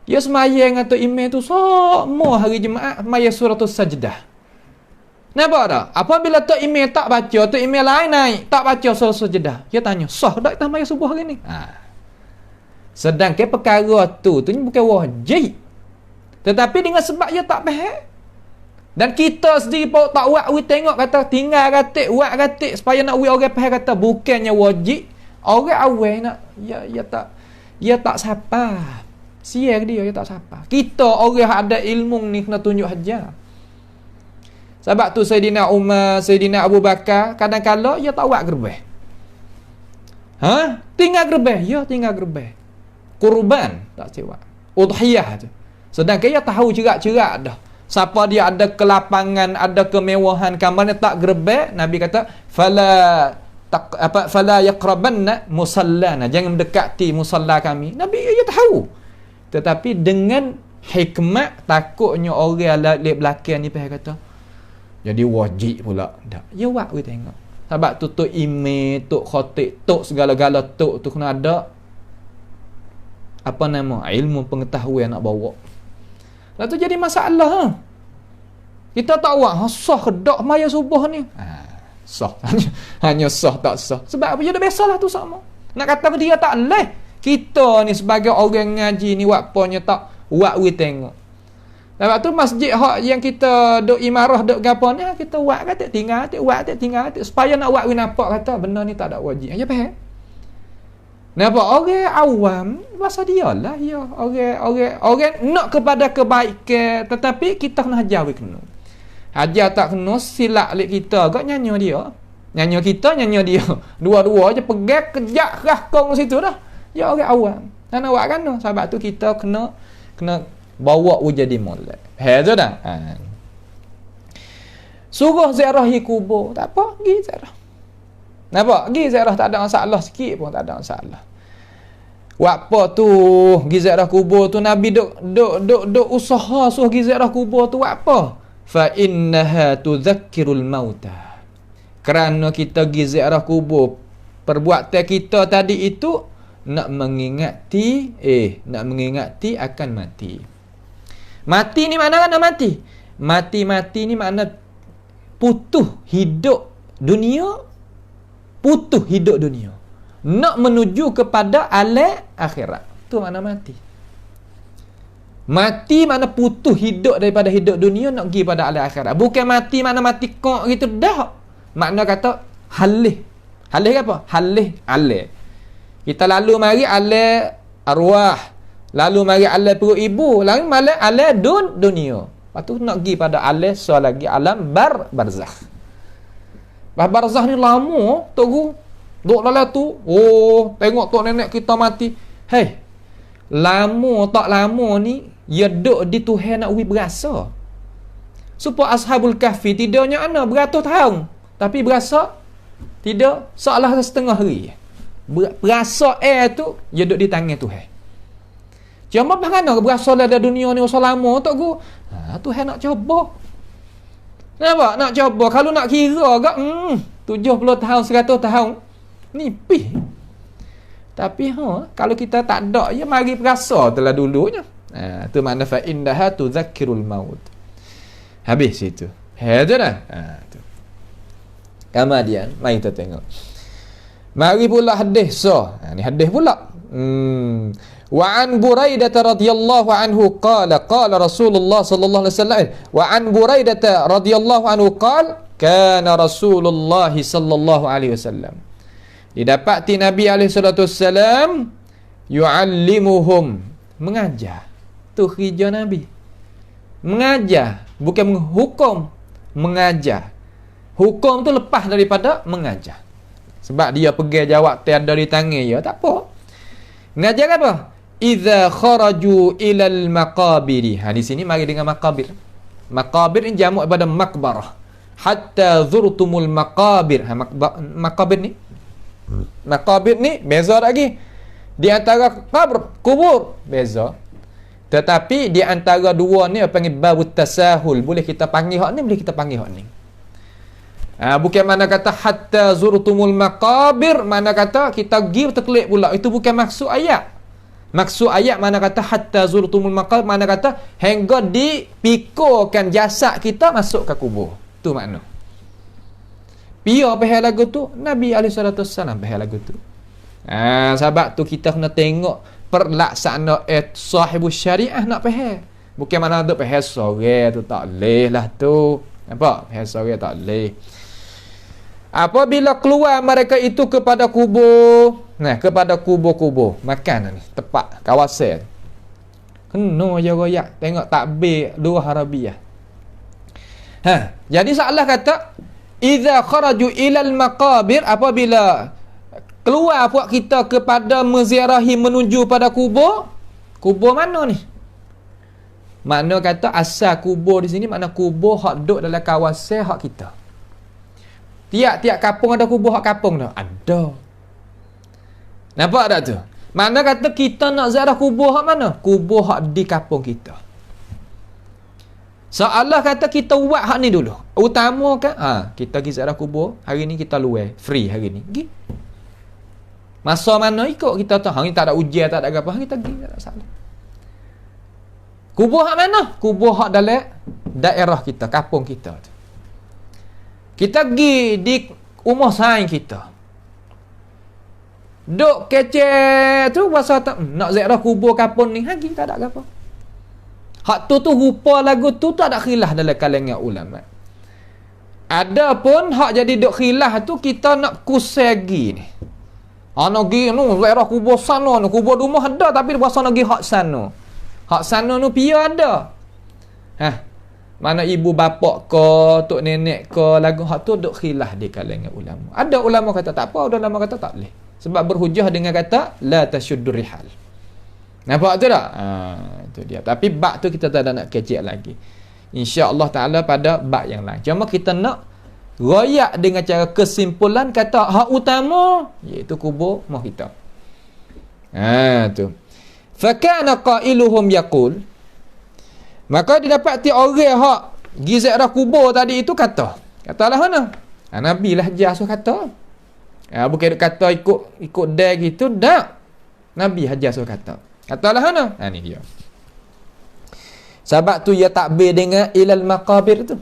Speaker 1: Ya semayang atau email tu semua hari Jumaat maya suratul sajdah. Nampak tak? Apabila tu email tak baca, tu email lain naik, tak baca suratul sajdah. Dia tanya, sah tak kita maya subuh hari ni? Sedangkan perkara tu bukan wajib. Tetapi dengan sebab dia tak faham. Dan kita sendiri pun tak buat, we tengok kata tinggal katik, buat katik supaya nak we orang faham kata bukannya wajib. Orang awal nak dia tak sapa. Siar dia tak sapa. Kita orang ada ilmu ni kena tunjuk hajar. Sebab tu Sayyidina Umar, Sayyidina Abu Bakar kadang-kala dia tak buat gerbeh. Tinggal gerbeh, ya tinggal gerbeh. Kurban tak siap. Udhiyah tu. Sedangkan dia tahu cerak-cerak dah. Siapa dia ada kelapangan, ada kemewahan, kamarnya tak gerbeh, Nabi kata fala yaqrabanna musallana, jangan mendekati musalla kami. Nabi dia tahu. Tetapi dengan hikmat, takutnya orang lek belakang ni faham kata jadi wajib pula. Tak. Ya buat we tengok. Sebab tu email, tu khatib, tu segala-gala tu kena ada ilmu pengetahuan nak bawa. Lepas tu jadi masalah. Kita tak buat sah kedak maya subuh ni. Sah. Hanya sah tak sah. Sebab apa? Dia dah biasalah tu sama. Nak kata dia tak leh. Kita ni sebagai orang ngaji ni buat apanya tak buat we tengok. Lepas tu masjid hak yang kita duk imarah duk gapo ni kita buat kata tinggal supaya nak buat we nampak kata benda ni tak ada wajib. Ya faham? Nampak orang awam bahasa dia lah ya. Orang nak kepada kebaikan tetapi kita kena hajar we kena. Hajar tak kena silap lek kita agak nyanyi dia. Nyanyi kita, nyanyi dia. Dua-dua je pegang kejak rakong situ dah. Ya orang awam. Nak buat kan? Sebab tu kita kena bawa jadi molek. Tu dah. Suruh ziarah kubur. Tak apa, pergi ziarah. Nampak? Pergi ziarah tak ada masalah sikit pun tak ada masalah. Apa tu pergi ziarah kubur tu Nabi duk usaha suruh pergi ziarah kubur tu apa? Fa innaha tudzakkirul mauta. Kerana kita pergi ziarah kubur, perbuatan kita tadi itu nak mengingati akan mati. Mati ni mana nak mati? Mati ni makna putus hidup dunia. Putus hidup dunia. Nak menuju kepada alam akhirat. Tu makna mati. Mati makna putus hidup daripada hidup dunia nak pergi pada alam akhirat. Bukan mati makna mati kok gitu dah. Makna kata halih. Halih apa? Halih alam. Kita lalu mari alam arwah. Lalu mari alam perut ibu. Lalu mari alam dunia. Lepas tu nak pergi pada alam lagi alam barzakh. Barzakh ni lama tu duk dalam tu. Tengok tok nenek kita mati. Hei. lama tak lama ni dia duduk di Tuhan nak ubi berasa. Supaya Ashabul Kahfi tidaknya ana beratus tahun, tapi berasa tidak seolah setengah hari. Berasa tu dia duduk di tangan Tuhan. Cuma bagaimana berasa dalam dunia ni usah lama tak go? Tuhan nak coba. Nampak? Nak coba. Kalau nak kira agak 70 tahun, 100 tahun nipis. Tapi kalau kita tak ada, ya mari perasa telah dulunya. Tu makna fa indaha tudzakkirul maut. Habis itu. Itu dah. Tu. Kemudian mari kita tengok. Mari pula hadis. Ni hadis pula. Wa an Buraidah radhiyallahu anhu qala Rasulullah sallallahu alaihi wasallam wa an Buraidah radhiyallahu anhu qala kana Rasulullah sallallahu alaihi wasallam didapati Nabi alaihi salatu wasallam yuallimuhum, mengajar. Tu kerja Nabi, mengajar, bukan menghukum, mengajar. Hukum tu lepas daripada mengajar, sebab dia pergi jawab tiada di tangan dia, tak apa. Mengajar apa? Idza kharaju ilal maqabiri. Di sini mari dengan maqabir. Maqabir ni jamak daripada maqbarah. Hatta zurtumul maqabir. Maqabir ni beza lagi. Di antara kubur beza. Tetapi di antara dua ni panggil babut tasahul. Boleh kita panggil hak ni, boleh kita panggil hak ni. Bukan mana kata hatta zurtumul maqabir, mana kata kita pergi terkelik pula. Itu bukan maksud ayat. Maksud ayat mana kata hatta zurtumul maqabir, mana kata hingga dipikurkan jasad kita masuk ke kubur. Tu makna. Pia pahal lagu tu Nabi SAW pahal lagu tu. Sebab tu kita kena tengok perlaksanaan sahibus syariah nak pahal. Bukan mana duk pahal sore tu tak leh lah tu. Nampak? Pahal sore tak leh. Apabila keluar mereka itu kepada kubur, kepada kubur-kubur makan ni, tepat kawasan. Kena je royak tengok takbir dua harabiah. Jadi salah kata idza kharaju ilal maqabir, apabila keluar puak kita kepada menziarahi menuju pada kubur. Kubur mana ni? Makna kata asal kubur di sini makna kubur hak duduk dalam kawasan hak kita. Tiap-tiap kampung ada kubur hak kampung dah. Ada. Nampak tak tu? Mana kata kita nak ziarah kubur hak mana? Kubur hak di kampung kita. So Allah kata kita buat hak ni dulu. Utama kan? Kita pergi ziarah kubur. Hari ni kita luar. Free hari ni. Pergi. Masa mana ikut kita tahu. Hari ni tak ada ujian, tak ada apa. Kita pergi. Tak salah. Kubur hak mana? Kubur hak dalam daerah kita. Kampung kita tu. Kita pergi di rumah saing kita. Duk kecek tu pasal tak nak ziarah kubur kampung ni lagi tak ada apa. Hak tu rupa lagu tu tak ada khilaf dalam kalangan ulama. Adapun hak jadi duk khilaf tu kita nak kusegi ni. Nak pergi nu ziarah kubur sana ni, kubur rumah ada tapi pasal nak pergi hak sana. Hak sana nu pia ada. Mana ibu bapa ke, tok nenek ke, lagu hak tu duk khilaf di kalangan ulama. Ada ulama kata tak apa, ada ulama kata tak boleh. Sebab berhujah dengan kata la tasyuddur rihal. Nampak tu tak? Itu dia. Tapi bab tu kita tak ada nak kecek lagi. Insya-Allah Taala pada bab yang lain. Cuma kita nak royak dengan cara kesimpulan kata hak utama iaitu kubur mak kita. Tu. Fa kana qailuhum yaqul, maka didapati orang hak giziarah kubur tadi itu katalah mana? Nabi lah ajar kata. Bukan kata ikut dah gitu, dak. Nabi ajar kata. Katalah mana? Ni dia. Sebab tu ia takbir dengan ilal maqabir tu.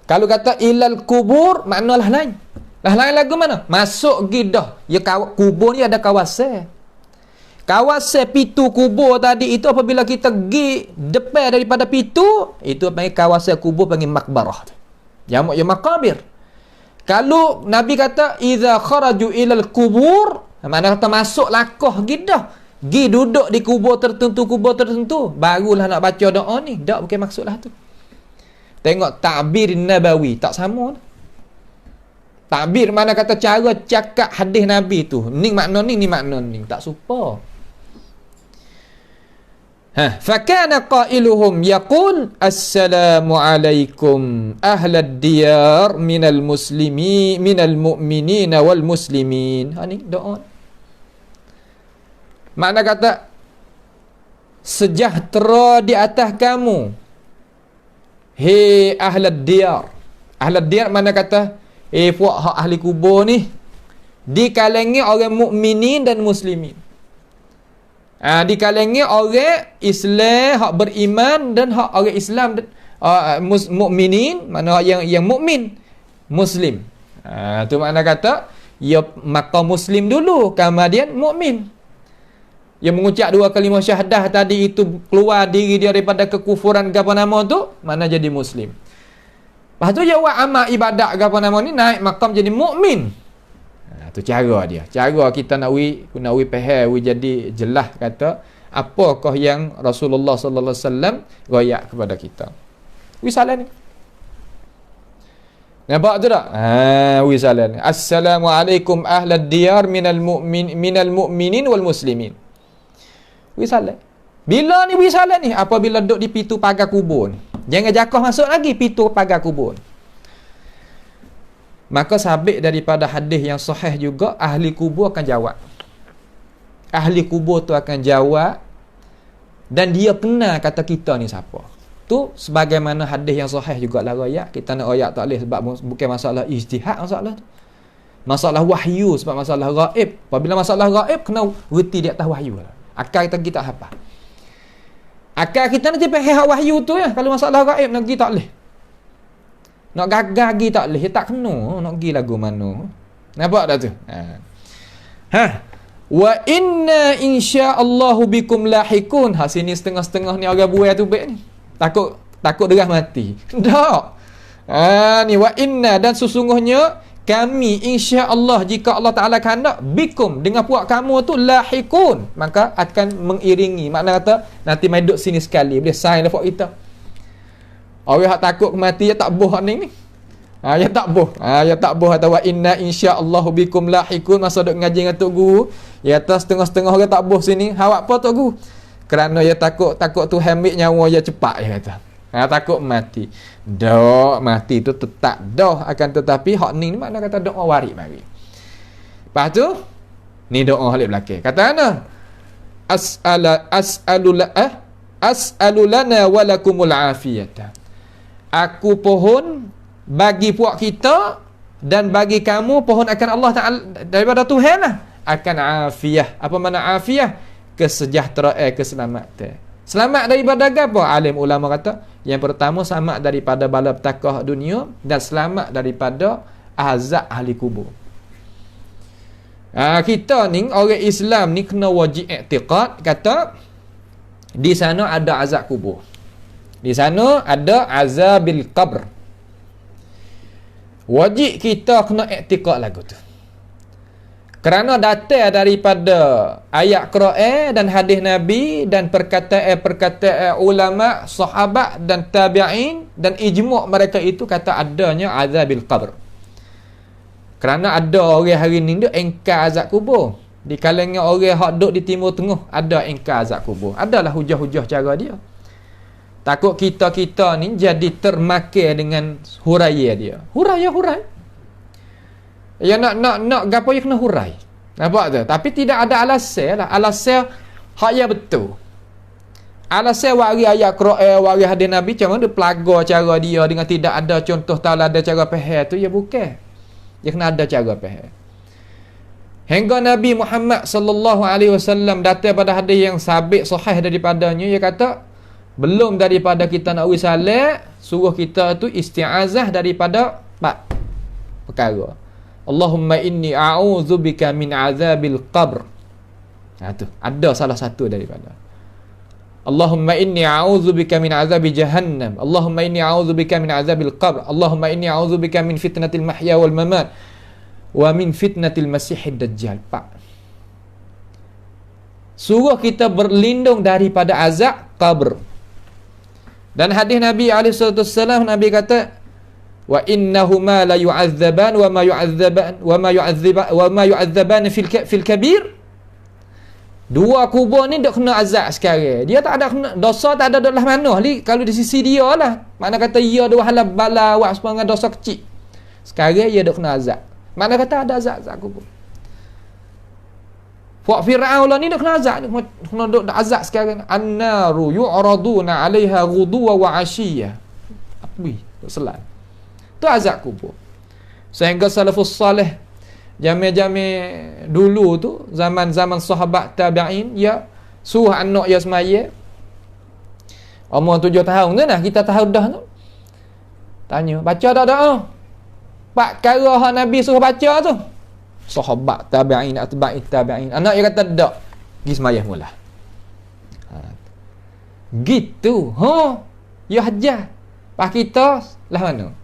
Speaker 1: Kalau kata ilal kubur, maknalah lain. Lah lain lagu mana? Masuk gidah. Ya kubur ni ada kawasan. Kawasan pintu kubur tadi itu apabila kita pergi depan daripada pintu, itu panggil kawasan kubur, panggil makbarah. Jamak ya maqabir. Kalau Nabi kata idza kharaju ilal kubur, makna kata masuk lakoh gidah. Gi duduk di kubur tertentu, barulah nak baca doa ni. Tak bukan maksudlah tu. Tengok takbir nabawi tak sama. Takbir mana kata cara cakap hadis Nabi tu. Ni makna ni, ni makna ni. Tak serupa. Fakana qailuhum yaqul assalamu alaikum ahlad diyar minal muslimi minal mu'minina wal muslimin. Ni doa. Makna kata sejahtera di atas kamu, hei ahlad diyar. Ahlad diyar mana kata puak hak ahli kubur ni, di kalangan orang mukminin dan muslimin. Di kalangan orang Islam hak beriman dan hak orang Islam mukminin, mana yang mukmin muslim. Tu makna kata ya maqam muslim dulu, kemudian mukmin. Yang mengucap dua kalimah syahadah tadi itu keluar diri dia daripada kekufuran apa nama tu, mana jadi muslim. Lepas tu dia buat amal ibadat apa nama ni, naik maqam jadi mukmin. Tu cara dia. Cara kita nak faham, jadi jelas kata apakah yang Rasulullah sallallahu alaihi wasallam royak kepada kita. Salam ni. Nampak tu tak? Salam ni. Assalamualaikum ahlad diyar minal mu'minin wal muslimin. Salam. Bila ni salam ni? Apabila duduk di pintu pagar kubur ni. Jangan jakah masuk lagi pintu pagar kubur. Maka sabit daripada hadis yang sahih juga, ahli kubur akan jawab. Ahli kubur tu akan jawab dan dia kenal kata kita ni siapa. Tu sebagaimana hadis yang sahih juga lah royak. Kita nak royak tak boleh sebab bukan masalah ijtihad masalah tu. Masalah wahyu, sebab masalah gaib. Apabila masalah gaib kena reti di atas wahyu. Akal kita apa? Akal kita nanti faham wahyu tu ya. Kalau masalah gaib nak pergi tak boleh. Nak gagal pergi tak boleh, tak kena. Nak pergi lagu mana. Nampak tak tu? Wa inna insya'allahu bikum lahikun. Sini setengah-setengah ni orang buai tu baik ni. Takut derah mati. Tak. Ni wa inna, dan sesungguhnya kami insya-Allah jika Allah Taala kehendak bikum dengan puak kamu tu lahikun, maka akan mengiringi. Makna kata nanti mai duduk sini sekali boleh sign dah puak kita. Orang yang takut mati ya tak boh ni. Ya tak boh. Ya tak boh atau wa inna insya-Allah bikum lahikun, masa duk ngaji dengan tok guru, ya atas setengah-setengah orang tak boh sini. Awak apa tok guru? Kerana ya takut tu ambil nyawa ya cepat ya kata. Takut mati. Dak mati tu tetap dah, akan tetapi hak ni makna kata doa waris mari. Lepas tu ni doa halik belakang. Kata ana? As'alu lana wa lakumul afiyata. Aku pohon bagi puak kita dan bagi kamu pohon akan Allah Ta'ala daripada Tuhan lah, akan afiyah. Apa makna afiyah? Kesejahteraan, keselamatan. Selamat daripada apa? Alim ulama kata yang pertama selamat daripada bala petaka dunia dan selamat daripada azab ahli kubur. Kita ni orang Islam ni kena wajib i'tiqad kata di sana ada azab kubur. Di sana ada azabil qabr. Wajib kita kena i'tiqad lagu tu. Kerana datang daripada ayat Quran dan hadis Nabi dan perkataan ulama, sahabat dan tabi'in dan ijma' mereka itu kata adanya azabil qabr. Kerana ada orang hari ni dia engkar azab kubur. Di kalangan orang hak duduk di timur tengah ada engkar azab kubur. Adalah hujah-hujah cara dia. Takut kita ni jadi termakan dengan huraian dia. Hurai. Ya nak gapo ya kena hurai. Nampak tu? Tapi tidak ada alasan lah. Alasan hak yang betul. Alasan wari ayat Quran, wari hadis Nabi macam mana dia pelaga cara dia dengan tidak ada contoh taala ada cara faham tu ya bukan. Dia kena ada cara faham. Hingga Nabi Muhammad sallallahu alaihi wasallam datang pada hadis yang sabit sahih daripadanya, dia kata belum daripada kita nak salat suruh kita tu isti'azah daripada 4 perkara. Allahumma inni a'udzubika min azabil qabr. Tu ada salah satu daripada. Allahumma inni a'udzubika min azabi jahannam. Allahumma inni a'udzubika min azabil qabr. Allahumma inni a'udzubika min fitnatil mahya wal mamat wa min fitnatil masiihid dajjal. Suruh kita berlindung daripada azab qabr. Dan hadis Nabi alaihi wasallam, Nabi kata wa innahuma la yu'adzaban wa ma yu'adzaban fil kabir. Dua kubur ni dok kena azab sekarang. Dia tak ada kena, dosa tak ada dalam mana li kalau di sisi dia lah. Mana kata ia dua halal bala awak sepanjang dosa kecil. Sekarang ia dok kena azab. Mana kata ada azab kubur. Fuak Fir'aun lah ni dok kena azab, kena dok azab sekarang. An-naru yu'raduna 'alaiha ghuduwa wa 'ashiyya. Apa dok selai. Tu azab kubur. Sehingga salafus salih jami-jami dulu tu, zaman-zaman sahabat tabi'in, ya suruh anak ya semaya umur 7 tahun tu nah, kita tahu dah tu, tanya baca dah doa 4 perkara hak Nabi suruh baca tu. Sahabat tabi'in, atba'i tabi'in, anak dia kata tak, pergi semaya mula. Gitu ya hajar pas kita lah mana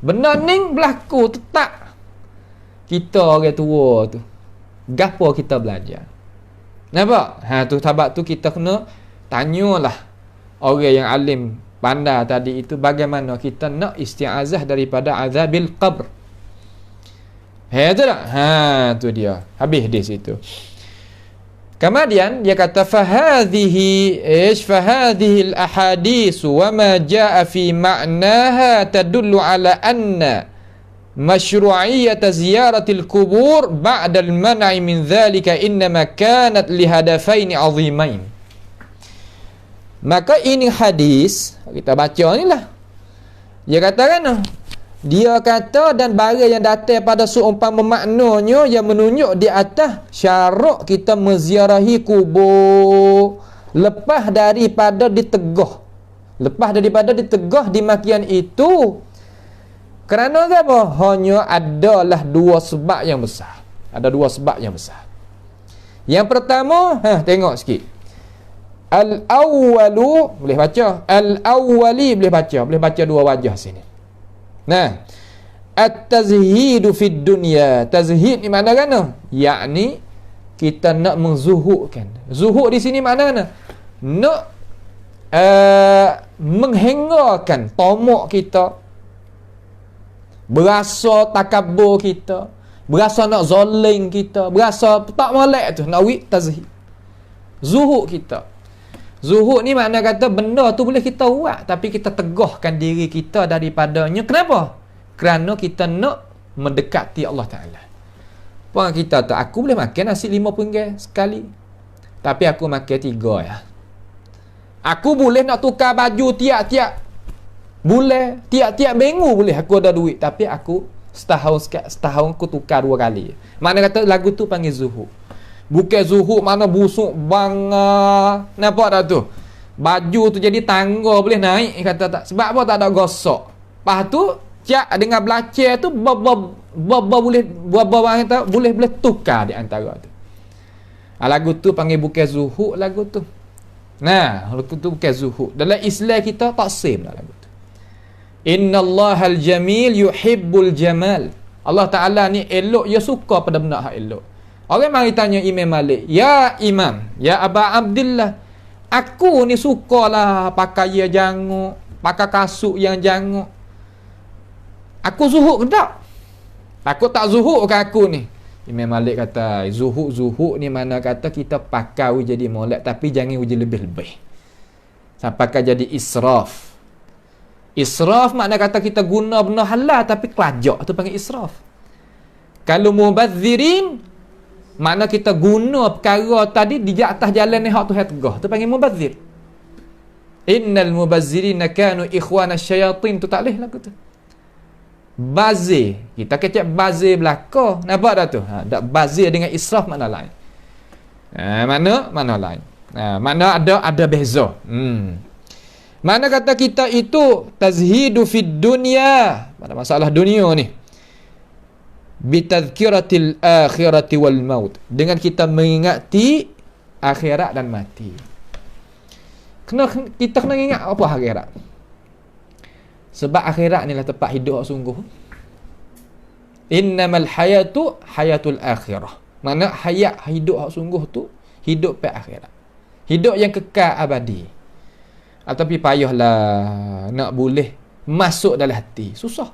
Speaker 1: benda ni berlaku tetap. Kita orang tua tu gapo kita belajar, nampak? Tu sebab tu kita kena tanyalah orang yang alim pandai tadi itu, bagaimana kita nak isti'azah daripada azabil qabr. Tu tak? Tu dia. Habis di situ. Kemudian dia kata fahadhihi al-ahadits wa ma jaa fi ma'naha tadullu ala anna mashru'iyyat ziyaratil kubur ba'da al-man'i min dhalika innama kanat li hadafain 'azimain. Maka ini hadis kita baca ni lah. Dia katakan, dia kata dan barang yang datang pada seumpama maknanya yang menunjuk di atas syarak kita menziarahi kubur lepas daripada ditegah. Lepas daripada ditegah di makian itu. Kerana apa? Hanya adalah dua sebab yang besar. Ada dua sebab yang besar. Yang pertama, tengok sikit. Al-awwalu boleh baca. Al-awwali boleh baca. Boleh baca dua wajah sini. Nah, at-tazhidu fid dunya. Tazhid ni mana kan? Yakni kita nak mengzuhudkan. Zuhud di sini mana kan? Nak menghengakan tamak kita, berasa takabur kita, berasa nak zalim kita, berasa tak molek tu, nak tazhid. Zuhud kita. Zuhud ni makna kata benda tu boleh kita buat tapi kita tegahkan diri kita daripadanya. Kenapa? Kerana kita nak mendekati Allah Ta'ala. Puan kita tak, aku boleh makan nasi 5 pinggan sekali tapi aku makan 3 ya. Aku boleh nak tukar baju tiap-tiap bulan, tiap-tiap minggu boleh aku ada duit tapi aku setahun aku tukar 2 kali. Makna kata lagu tu panggil zuhud. Bukan zuhud mana busuk bang, nampak tak tu? Baju tu jadi tangga boleh naik kata tak. Sebab apa tak ada gosok. Lepas tu cak dengan belacar tu boleh tukar di antara tu. Lagu tu panggil bukan zuhud lagu tu. Nah, lagu tu bukan zuhud. Dalam Islam kita tak same lah lagu tu. Innallahal jamil yuhibbul jamal. Allah Ta'ala ni elok, dia suka pada benda hak elok. Orang mari tanya Imam Malik, ya Imam, ya Aba Abdillah, aku ni sukalah pakai janguk, pakai kasut yang janguk. Aku zuhud ke tak? Aku tak zuhud ke aku ni? Imam Malik kata, zuhud ni mana kata kita pakai jadi molek tapi jangan uji lebih-lebih. Sampai jadi israf. Israf makna kata kita guna benda halal tapi kelajak, tu panggil israf. Kalau mubadzirin, makna kita guna perkara tadi di atas jalan ni hak tu hak tegah, tu panggil mubadzir. Innal mubazzirina kanu ikhwana syayatin, tu tak leh lagu tu. Bazir, kita kecek bazir belaka, nampak dah tu? Tak bazir dengan israf makna lain. Mana lain. Mana ada beza. Mana kata kita itu tazhidu fid dunya, pada masalah dunia ni. Bitadhkiratil akhirati wal maut, dengan kita mengingati akhirat dan mati. Kita kena ingat apa akhirat. Sebab akhirat ni lah tempat hidup sungguh. Innamal hayatu hayatul akhirah. Mana hayat hidup sungguh tu hidup pada akhirat. Hidup yang kekal abadi. Tapi payahlah nak boleh masuk dalam hati. Susah.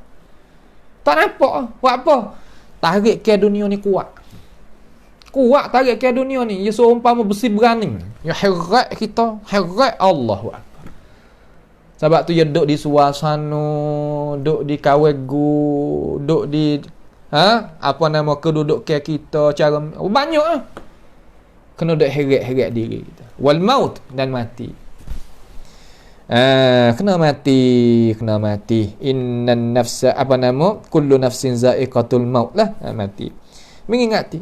Speaker 1: Tak nampak. Buat apa? Tarik ke dunia ni kuat. Kuat tarik ke dunia ni. Ya seumpama besi berani. Ya herat kita. Herat Allahu Akbar. Sebab tu ya duduk di suasana, duduk di kawegu, duduk di apa nama keduduk ke kita cara banyak ah. Kena duduk heret-heret diri kita. Wal maut, dan mati. Kena mati. Innan nafsa apa nama? Kullu nafsin za'iqatul maut lah. Mati. Mengingati.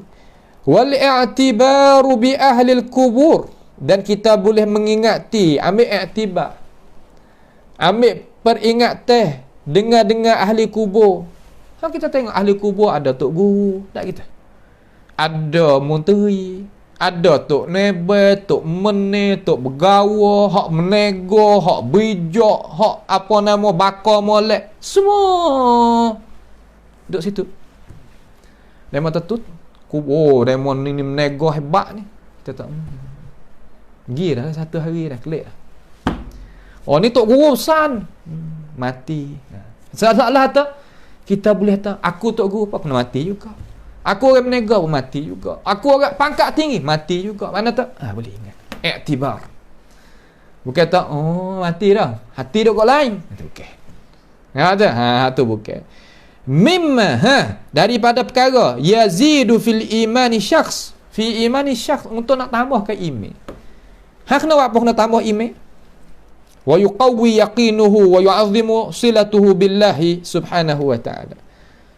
Speaker 1: Wal i'tibaru bi ahli al-kubur, dan kita boleh mengingati, ambil i'tibar. Ambil peringatan dengar ahli kubur. Kita tengok ahli kubur ada tok guru, tak kita? Ada menteri, ada tok nebel, tok meneh, tok begawa, hak menego, hak bijak, hak apa nama bakar molek, semua duduk situ. Demo tetut kubur, demo ni menego hebat ni. Kita tak dah satu hari dah kelik. Oh ni tok guru besar, mati. Salah tak? Kita boleh tahu, aku tok guru apa kena mati juga. Aku orang menega pun mati juga. Aku orang pangkat tinggi mati juga. Mana tak? Boleh ingat. Iktibar. Bukan tak, mati dah. Hati dok kat lain. Okey. Ada. Tu bukan. Mimma daripada perkara yazidu fil imani syakhs. Fi imani syakhs, untuk nak tambahkan iman. Kena apa kena tambah iman? Wa yuqawwi yaqinuhu wa yu'azzimu silatuhu billahi subhanahu wa ta'ala.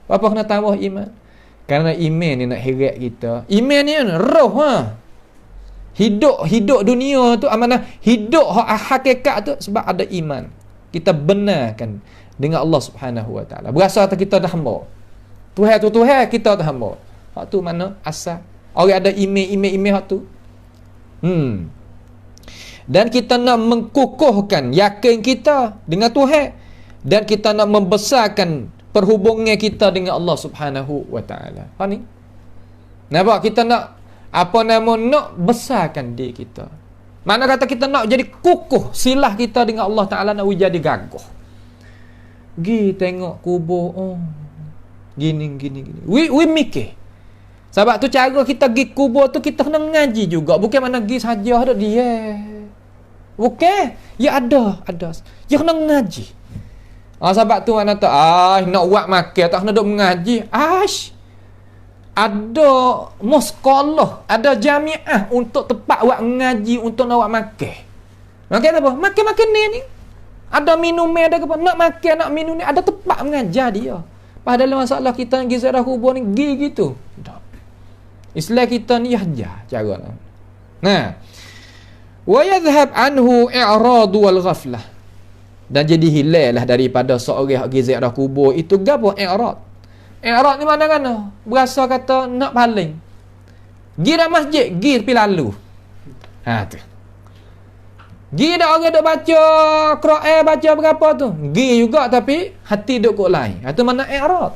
Speaker 1: Apa kena tambah iman? Kerana iman ni nak heret kita. Iman ni roh Hidup dunia tu amanah, hidup hakikat tu sebab ada iman. Kita benarkan dengan Allah subhanahu wa ta'ala. Berasa kita dah hamba. Tuhan kita dah hamba. Hak tu mana asal? Orang ada iman hak tu. Dan kita nak mengkukuhkan yakin kita dengan Tuhan, dan kita nak membesarkan perhubungan kita dengan Allah subhanahu wa ta'ala. Faham ni? Nampak? Kita nak nak besarkan diri kita. Mana kata kita nak jadi kukuh silah kita dengan Allah ta'ala, nak jadi gagah. Gi tengok kubur, gini. We mikir. Sebab tu cara kita pergi kubur tu, kita kena ngaji juga. Bukan mana pergi saja ada dia. Bukan. Ya ada. Ya kena ngaji. Sebab tu mana tak, nak buat makan tak kena duk mengaji. Ada sekolah, ada jamiah untuk tempat buat mengaji, untuk nak buat makan. Makan apa? Makan ni. Ada minum, ada apa? Nak makan, nak minum ni, ada tempat mengajar dia. Padahal masalah kita pergi ziarah kubur ni gitu. Tak. Islam kita ni ajar cara. Wa yadhhab anhu i'rad wal ghaflah. Dan jadi hilanglah daripada seorang pergi ziarah kubur itu gapo? I'rad. I'rad ni mana-mana? Berasa kata nak paling. Gi dah masjid, gi tapi lalu. Tu. Gi dah orang duk baca Quran, baca berapa tu? Gi juga tapi hati duk kok lain. Itu mana i'rad?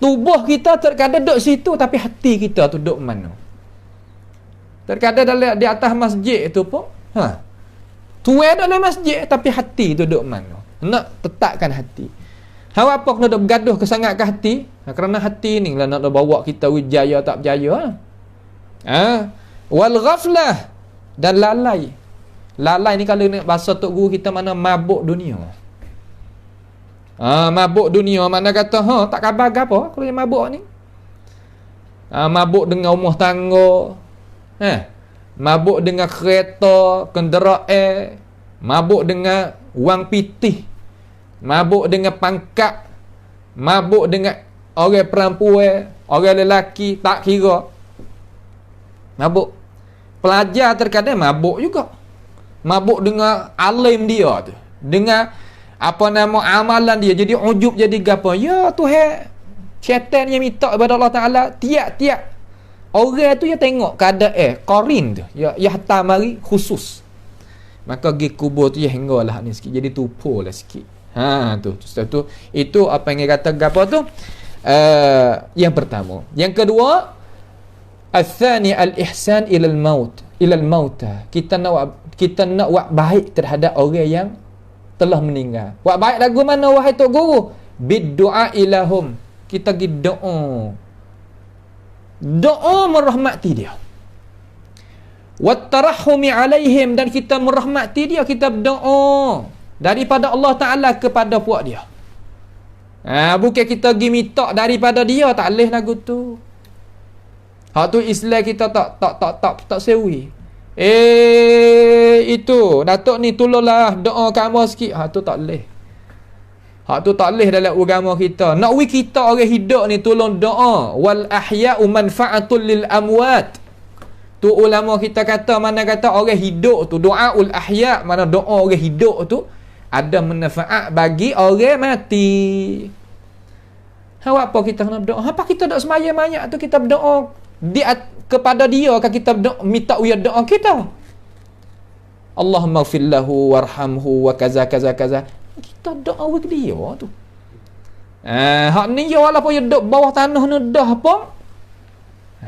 Speaker 1: Tubuh kita terkadang duduk situ, tapi hati kita tu duduk mana? Terkadang di atas masjid itu pun, tuan dalam masjid, tapi hati tu duduk mana? Nak tetapkan hati. Apa kena duduk bergaduh kesangat ke hati? Kerana hati ni lah nak bawa kita wijaya tak berjaya. Wal ghaflah, dan lalai. Lalai ni kalau bahasa tok guru kita mana mabuk dunia. Mabuk dunia, mana kata tak khabar ke apa kalau dia mabuk ni. Mabuk dengan rumah tangga, mabuk dengan kereta, kenderaan, mabuk dengan wang pitih, mabuk dengan pangkat, mabuk dengan orang perempuan, orang lelaki, tak kira. Mabuk. Pelajar terkadang mabuk juga. Mabuk dengan alim dia tu, dengan apa nama amalan dia, jadi ujub, jadi gapo. Ya Tuhan, syaitan yang minta kepada Allah Ta'ala tiap-tiap orang tu ya tengok keadaan qarin tu, ya hantar mari khusus. Maka pergi kubur tu ya hinggalah ni sikit, jadi tupulah sikit. Tu itu apa yang kata gapo tu, yang pertama. Yang kedua, al-thani al-ihsan ilal maut, ilal mauta. Kita nak buat baik terhadap orang yang telah meninggal. Buat baik lagu mana wahai tok guru? Bid du'a ilahum. Kita pergi doa. doa merahmati dia. Wattarahumi alaihim, dan kita merahmati dia, kita berdoa daripada Allah Ta'ala kepada puak dia. Bukan kita pergi minta daripada dia, tak boleh lagu tu. Hak tu Islam kita tak sewi. Itu Datuk ni tolonglah doa kamu sikit. Hak tu tak boleh. Hak tu tak boleh dalam agama kita. Nak kita orang hidup ni tolong doa. Wal ahya'u manfa'atul lil amwat. Tu ulama kita kata, mana kata orang hidup tu, doaul ahya, mana doa orang hidup tu ada manfaat bagi orang mati. Apa kita kena berdoa? Apa kita tak sembahyang banyak tu kita berdoa kepada dia, kan kita berdoa minta uya doa kita. Allahumma ighfir lahu warhamhu wa kaza kaza kaza. Kita doa ke dia tu. Hak ni ya walaupun dia duduk bawah tanah ni dah apa?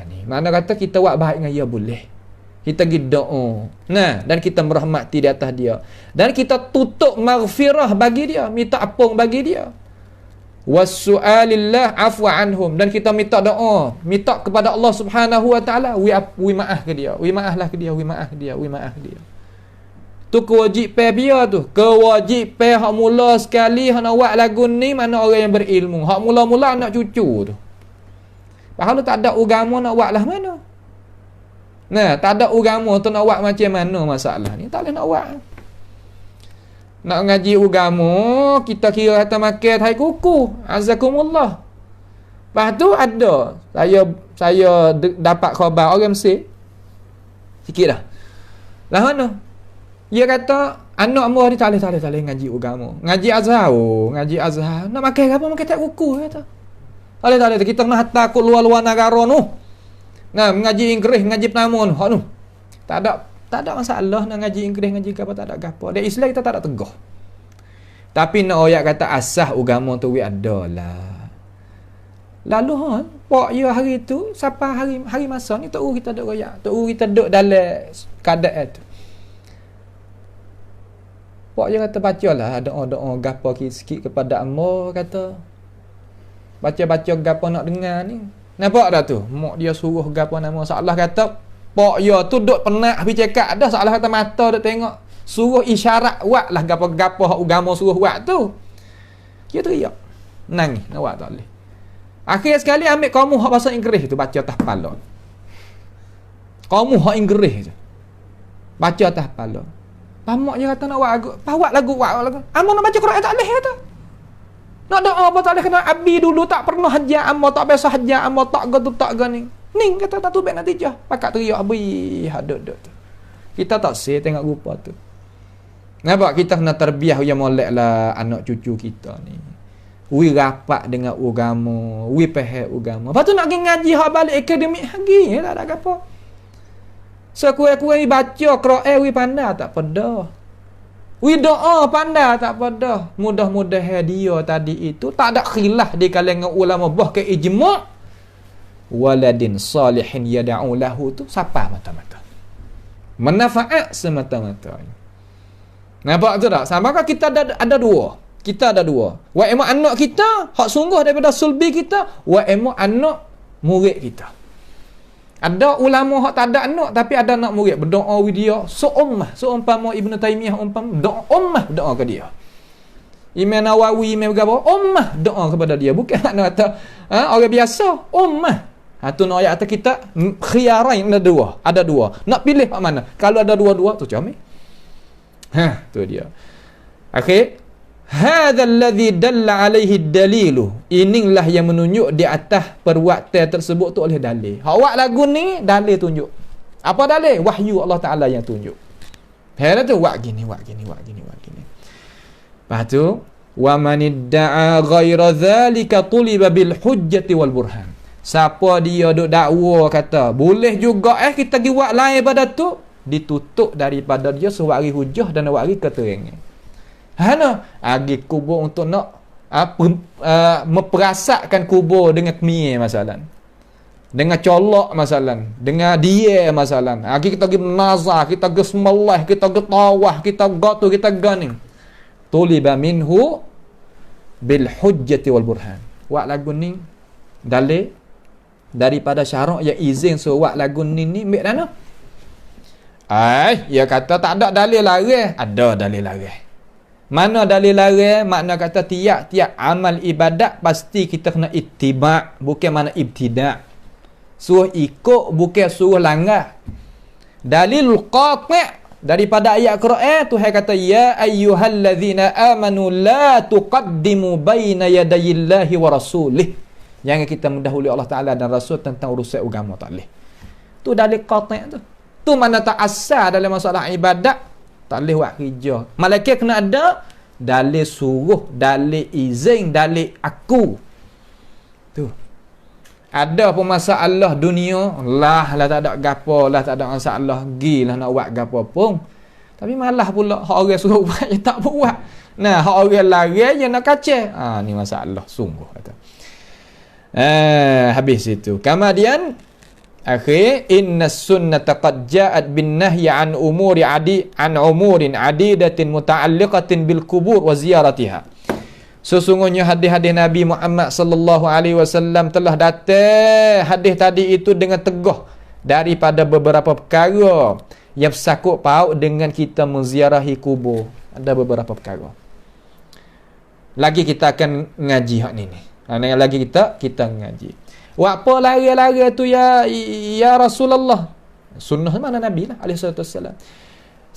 Speaker 1: Ni mana kata kita buat baik dengan dia boleh. Kita pergi doa. Dan kita merahmati di atas dia. Dan kita tutup maghfirah bagi dia, minta ampun bagi dia. Wassu'alillah afwa anhum, dan kita minta doa, minta kepada Allah Subhanahu wa taala, wi maaf ke dia, wi maaflah ke dia, wi maaf dia, wi maaf dia. Tu kewajipan dia tu. Kewajipan hak mula sekali hak nak buat lagu ni mana orang yang berilmu. Hak mula-mula anak cucu tu. Kalau tak ada agama nak buat lah mana? Tak ada agama tu nak buat macam mana masalah ni? Tak boleh nak buat. Nak ngaji agama, kita kira kata makan hai kuku. Azakumullah. Lepas tu ada. Saya dapat khabar orang Mesir. Sikit dah. Lah mana? Dia kata, anak muah ni tak boleh ngaji agama. Ngaji azhar. Ngaji azhar. Nak makan apa? Makan tak kuku, kata. Tak boleh. Kita kena hantar ke luar-luar negara tu. Ngaji Inggeris, ngaji Penama tu. Hak tu. Tak ada masalah nak ngaji Inggeris, ngaji apa, tak ada gapo. Di Islam kita tak ada tegah. Tapi nak ayat kata asah agama tu ada lah. Lalu pak ya hari tu sampai hari masa ni tak kita duk royak. Tak kita duk dalam keadaan tu. Pak dia kata bacalah doa-doa gapo sikit kepada Allah, kata baca-baca gapo nak dengar ni. Nampak dah tu? Mak dia suruh gapo nama. Salah kata pak dia tu duk penat habis cakap dah, salah kata mata duk tengok. Suruh isyarat buatlah gapo-gapo hak agama suruh buat tu. Dia teriak. Nangis nak buat tak boleh. Akhir sekali ambil kamu hak bahasa Inggeris tu baca atas kepala. Kamu hak Inggeris tu. Baca atas kepala. Pamak je kata nak buat lagu. Amak nak baca Quran tak boleh kata. Nak doa apa tak boleh, kena abi dulu tak pernah hajar, amak tak biasa hajar, amak tak go tu tak go ni. Ning kata tak tu baik natijah. Pakat teriak abi hadut-dut tu. Kita tak sih tengok rupa tu. Nampak kita kena terbiah yang molek lah anak cucu kita ni. Wi rapat dengan agama, wi faham agama. Lepas tu nak pergi ngaji hak balik akademik lagi, tak ada apa. Sekurang-kurang baca Quran wi pandai tak pada. Wi doa pandai tak pada. Mudah-mudahan dia tadi itu tak ada khilaf di kalangan ulama bahkan ijma'. Waladin salihin yad'u lahu tu siapa mata-mata. Manfaat semata-mata. Nampak tu tak? Sama kan kita ada dua. Kita ada dua. Wa emak anak kita hak sungguh daripada sulbi kita, wa emak anak murid kita. Ada ulama hak tak ada anak tapi ada anak murid, berdoa with dia seummah, seumpama Ibnu Taimiyah doa ummah doa ke dia. Imam Nawawi imam berapa ummah doa kepada dia, bukan nak kata orang biasa ummah. Tu nak ayat kita khiyarain ada dua. Nak pilih hak mana? Kalau ada dua-dua tu comel. Tu dia. Akhir hadzal ladzi dalla alaihi dalilu. Inilah yang menunjuk di atas perbuatan tersebut tu oleh dalil. Hak buat lagu ni dalil tunjuk. Apa dalil? Wahyu Allah Taala yang tunjuk. Hera tu buat gini. Lepas tu wa man idda'a ghaira dzalika tuliba bil hujjati wal burhan. Siapa dia duk dakwa kata boleh juga kita pergi buat lain pada tu, ditutup daripada dia sewari hujah dan sewari keterangan. Agi kubur untuk nak memperasakkan kubur dengan kemie masalah, dengan colok masalah, dengan dia masalah. Agi kita pergi menazah, kita pergi sembelih, kita pergi tawah, kita gatu, kita gani. Tuliba minhu bil hujjati wal burhan. Buat lagu ni dalil daripada syarak yang izin surat lagu ni ambil dana. Dia kata tak ada dalil larang. Ada dalil larang. Mana dalil larang? Makna kata tiap-tiap amal ibadat pasti kita kena ittiba', bukan mana ibtida'. Suruh ikut bukan suruh langgar. Dalil qati' daripada ayat Quran, Tuhan kata ya ayyuhallazina amanu la tuqaddimu baina yadayillahi wa rasulih. Jangan kita mendahului Allah Taala dan Rasul tentang urusan agama, tak boleh. Tu dalil qati' tu. Tu mana tak asal dalam masalah ibadat, tak boleh buat kerja. Malaikat kena ada dalil suruh, dalil izin, dalil aku. Tu. Ada pun masalah dunia, lah tak ada gapo, lah tak ada masalah, gilah nak buat gapo pun. Tapi malah pula hak orang suruh buat je tak buat. Nah, hak orang lari je nak kacau. Ni masalah sungguh kata. Habis itu. Kemudian akhir inna sunnata qad ja'at bin nahyi an umurin adidatin muta'alliqatin bil kubur wa ziyaratiha. Sesungguhnya hadis-hadis Nabi Muhammad sallallahu alaihi wasallam telah datang hadis tadi itu dengan teguh daripada beberapa perkara yang bersangkut paut dengan kita menziarahi kubur. Ada beberapa perkara. Lagi kita akan ngaji hak ni. Lagi kita ngaji. Apa lari-lari tu ya Rasulullah? Sunnah mana Nabi lah alaihi salatu wasallam.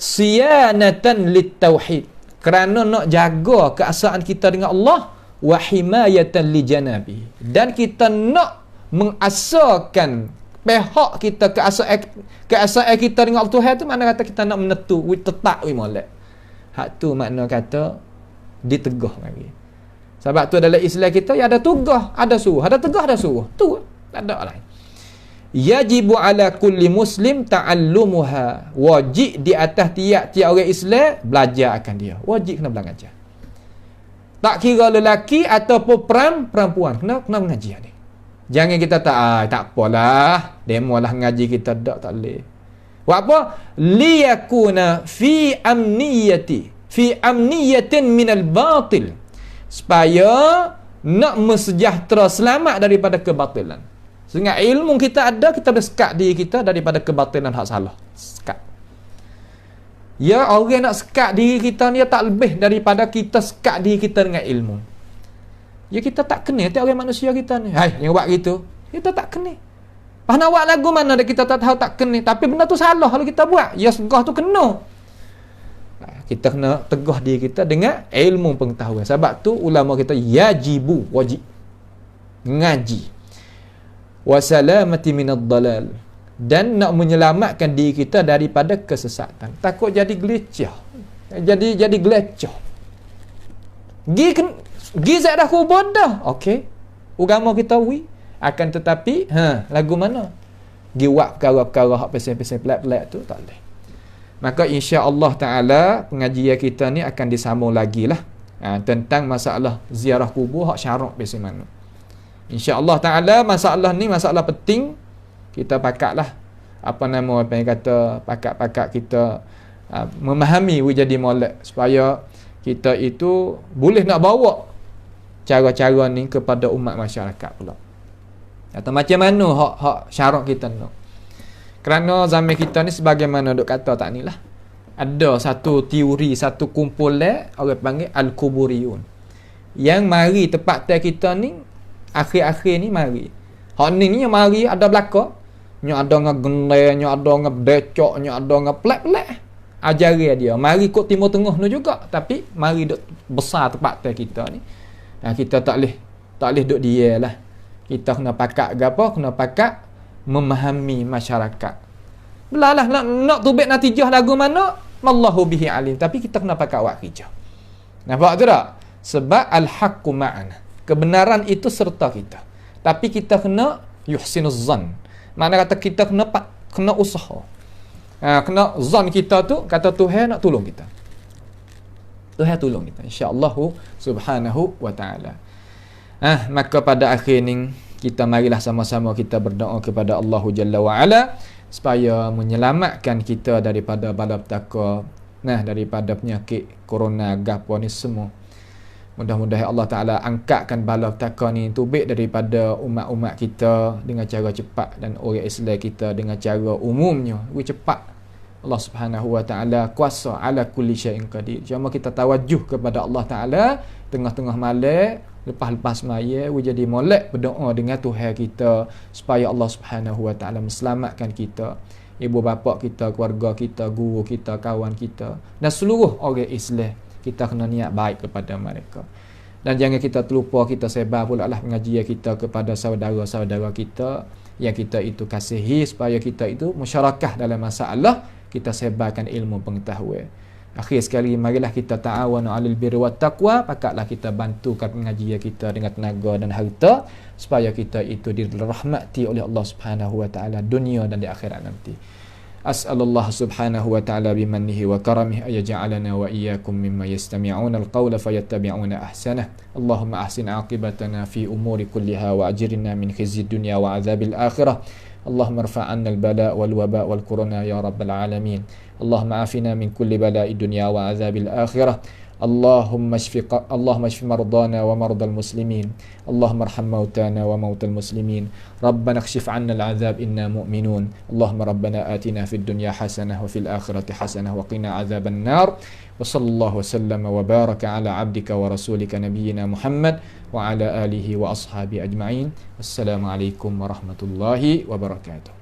Speaker 1: Siyanatan lit-tauhid. Kerana nak jaga keasaan kita dengan Allah, wa himayatan li janabi, dan kita nak mengasakan pihak kita keasaan kita dengan Allah Tuhan tu, mana kata kita nak menetu tetap molek. Hak tu makna kata ditegah lagi. Sebab tu dalam Islam kita ya ada tugas, ada suruh, ada tegah, ada suruh. Tu tak ada lain. Yajibu ala kulli muslim ta'allumuha. Wajib di atas tiap-tiap orang Islam belajar akan dia. Wajib kena belajar. Tak kira lelaki ataupun perempuan kena mengaji ni. Jangan kita tak apalah, demo lah ngaji kita tak boleh. Buat apa? Liyakuna fi amniyatin minal batil. Supaya nak mensejahtera, selamat daripada kebatilan. Sehingga ilmu kita ada, kita boleh sekat diri kita daripada kebatilan hak salah. Sekat. Ya, orang nak sekat diri kita ni tak lebih daripada kita sekat diri kita dengan ilmu. Ya, kita tak kena tiap orang manusia kita ni. Yang buat gitu, kita tak kena. Pas nak buat lagu mana dah kita tak tahu, tak kena. Tapi benda tu salah kalau kita buat. Ya, segah tu kena. Kita kena tegah diri kita dengan ilmu pengetahuan. Sebab tu ulama kita yajibu, wajib ngaji. Wasalamati minad dalal, dan nak menyelamatkan diri kita daripada kesesatan. Takut jadi gelecah. Jadi gelecah. Gi zat dah kubur dah. Okey. Agama kita akan tetapi lagu mana? Gi buat perkara-perkara hak pesen-pesen pelat-pelat tu tak boleh. Maka insya-Allah taala pengajian kita ni akan disambung lagi lah tentang masalah ziarah kubur hak syarak biasa mana. InsyaAllah ta'ala masalah ni masalah penting. Kita pakatlah apa yang kata pakat-pakat kita memahami jadi molek, supaya kita itu boleh nak bawa cara-cara ni kepada umat masyarakat pula. Atau macam mana hak syarak kita nak. Kerana zaman kita ni sebagaimana duk kata tak ni lah, ada satu teori, satu kumpulan orang panggil Al-Kuburiyun, yang mari tempat kita ni akhir-akhir ni mari. Hak ni yang mari ada belaka. Nya ada ngegendai, nya ada ngebecok, nya ada ngeplek-plek. Ajari dia. Mari kok Timur Tengah ni juga, tapi mari duk besar tempat kita ni. Kita tak boleh duk dia lah. Kita kena pakat gapo? Kena pakat memahami masyarakat. Belalah nak tubik natijah lagu mana? Wallahu bihi alim. Tapi kita kena pakat buat kerja. Nampak tu tak? Sebab al-haqqu ma'ana. Kebenaran itu serta kita. Tapi kita kena yuhsinuz zan. Mana kata kita kena usaha. Kena zan kita tu, kata Tuhan nak tolong kita. Tuhan tolong kita. InsyaAllah subhanahu wa ta'ala. Maka pada akhir ni, kita marilah sama-sama kita berdoa kepada Allah Jalla wa Ala, supaya menyelamatkan kita daripada bala petaka, daripada penyakit corona gapo ni semua. Mudah-mudahan Allah Ta'ala angkatkan bala petaka ni tubik daripada umat-umat kita dengan cara cepat, dan orang Islam kita dengan cara umumnya lebih cepat. Allah Subhanahu Wa Ta'ala kuasa ala kulli syai'in qadir. Cuma kita tawajuh kepada Allah Ta'ala tengah-tengah malam, lepas-lepas maya, jadi molek berdoa dengan Tuhan kita supaya Allah Subhanahu Wa Ta'ala meselamatkan kita, ibu bapa kita, keluarga kita, guru kita, kawan kita, dan seluruh orang Islam. Kita kena niat baik kepada mereka. Dan jangan kita terlupa, kita sebar pula lah pengajian kita kepada saudara-saudara kita yang kita itu kasihi, supaya kita itu musyarakah dalam masalah, kita sebarkan ilmu pengetahuan. Akhir sekali, marilah kita ta'awanu 'alal birri wat taqwa, pakatlah kita bantukan pengajian kita dengan tenaga dan harta, supaya kita itu dirahmati oleh Allah Subhanahu Wa Ta'ala dunia dan di akhirat nanti. As'alullah subhanahu wa ta'ala bimannihi wa karamihi ayaj'alana wa iyyakum mimma yastami'una al-qawla fayattabi'una ahsanah. Allahumma ahsin 'aqibatana fi umuri kulliha wa ajirna min khizyi dunya wa 'adzabil akhirah. Allahumma irfa' 'anna al-bala' wal waba' wal corona ya rabbal alamin. Allahumma afina min kulli bala'i dunya wa 'adzabil akhirah. Allahumma shfi mardana wa mardal muslimin. Allahumma arham mautana wa mautal muslimin. Rabbana kshif 'anna al-'adzab inna mu'minun. Allahumma rabbana atina fid dunya hasanah wa fil akhirati hasanah wa qina 'adzaban nar. Wa sallallahu wa sallama wa baraka ala 'abdika wa rasulika nabiyyina Muhammad wa ala alihi wa ashabi ajma'in. Wassalamu alaikum warahmatullahi wabarakatuh.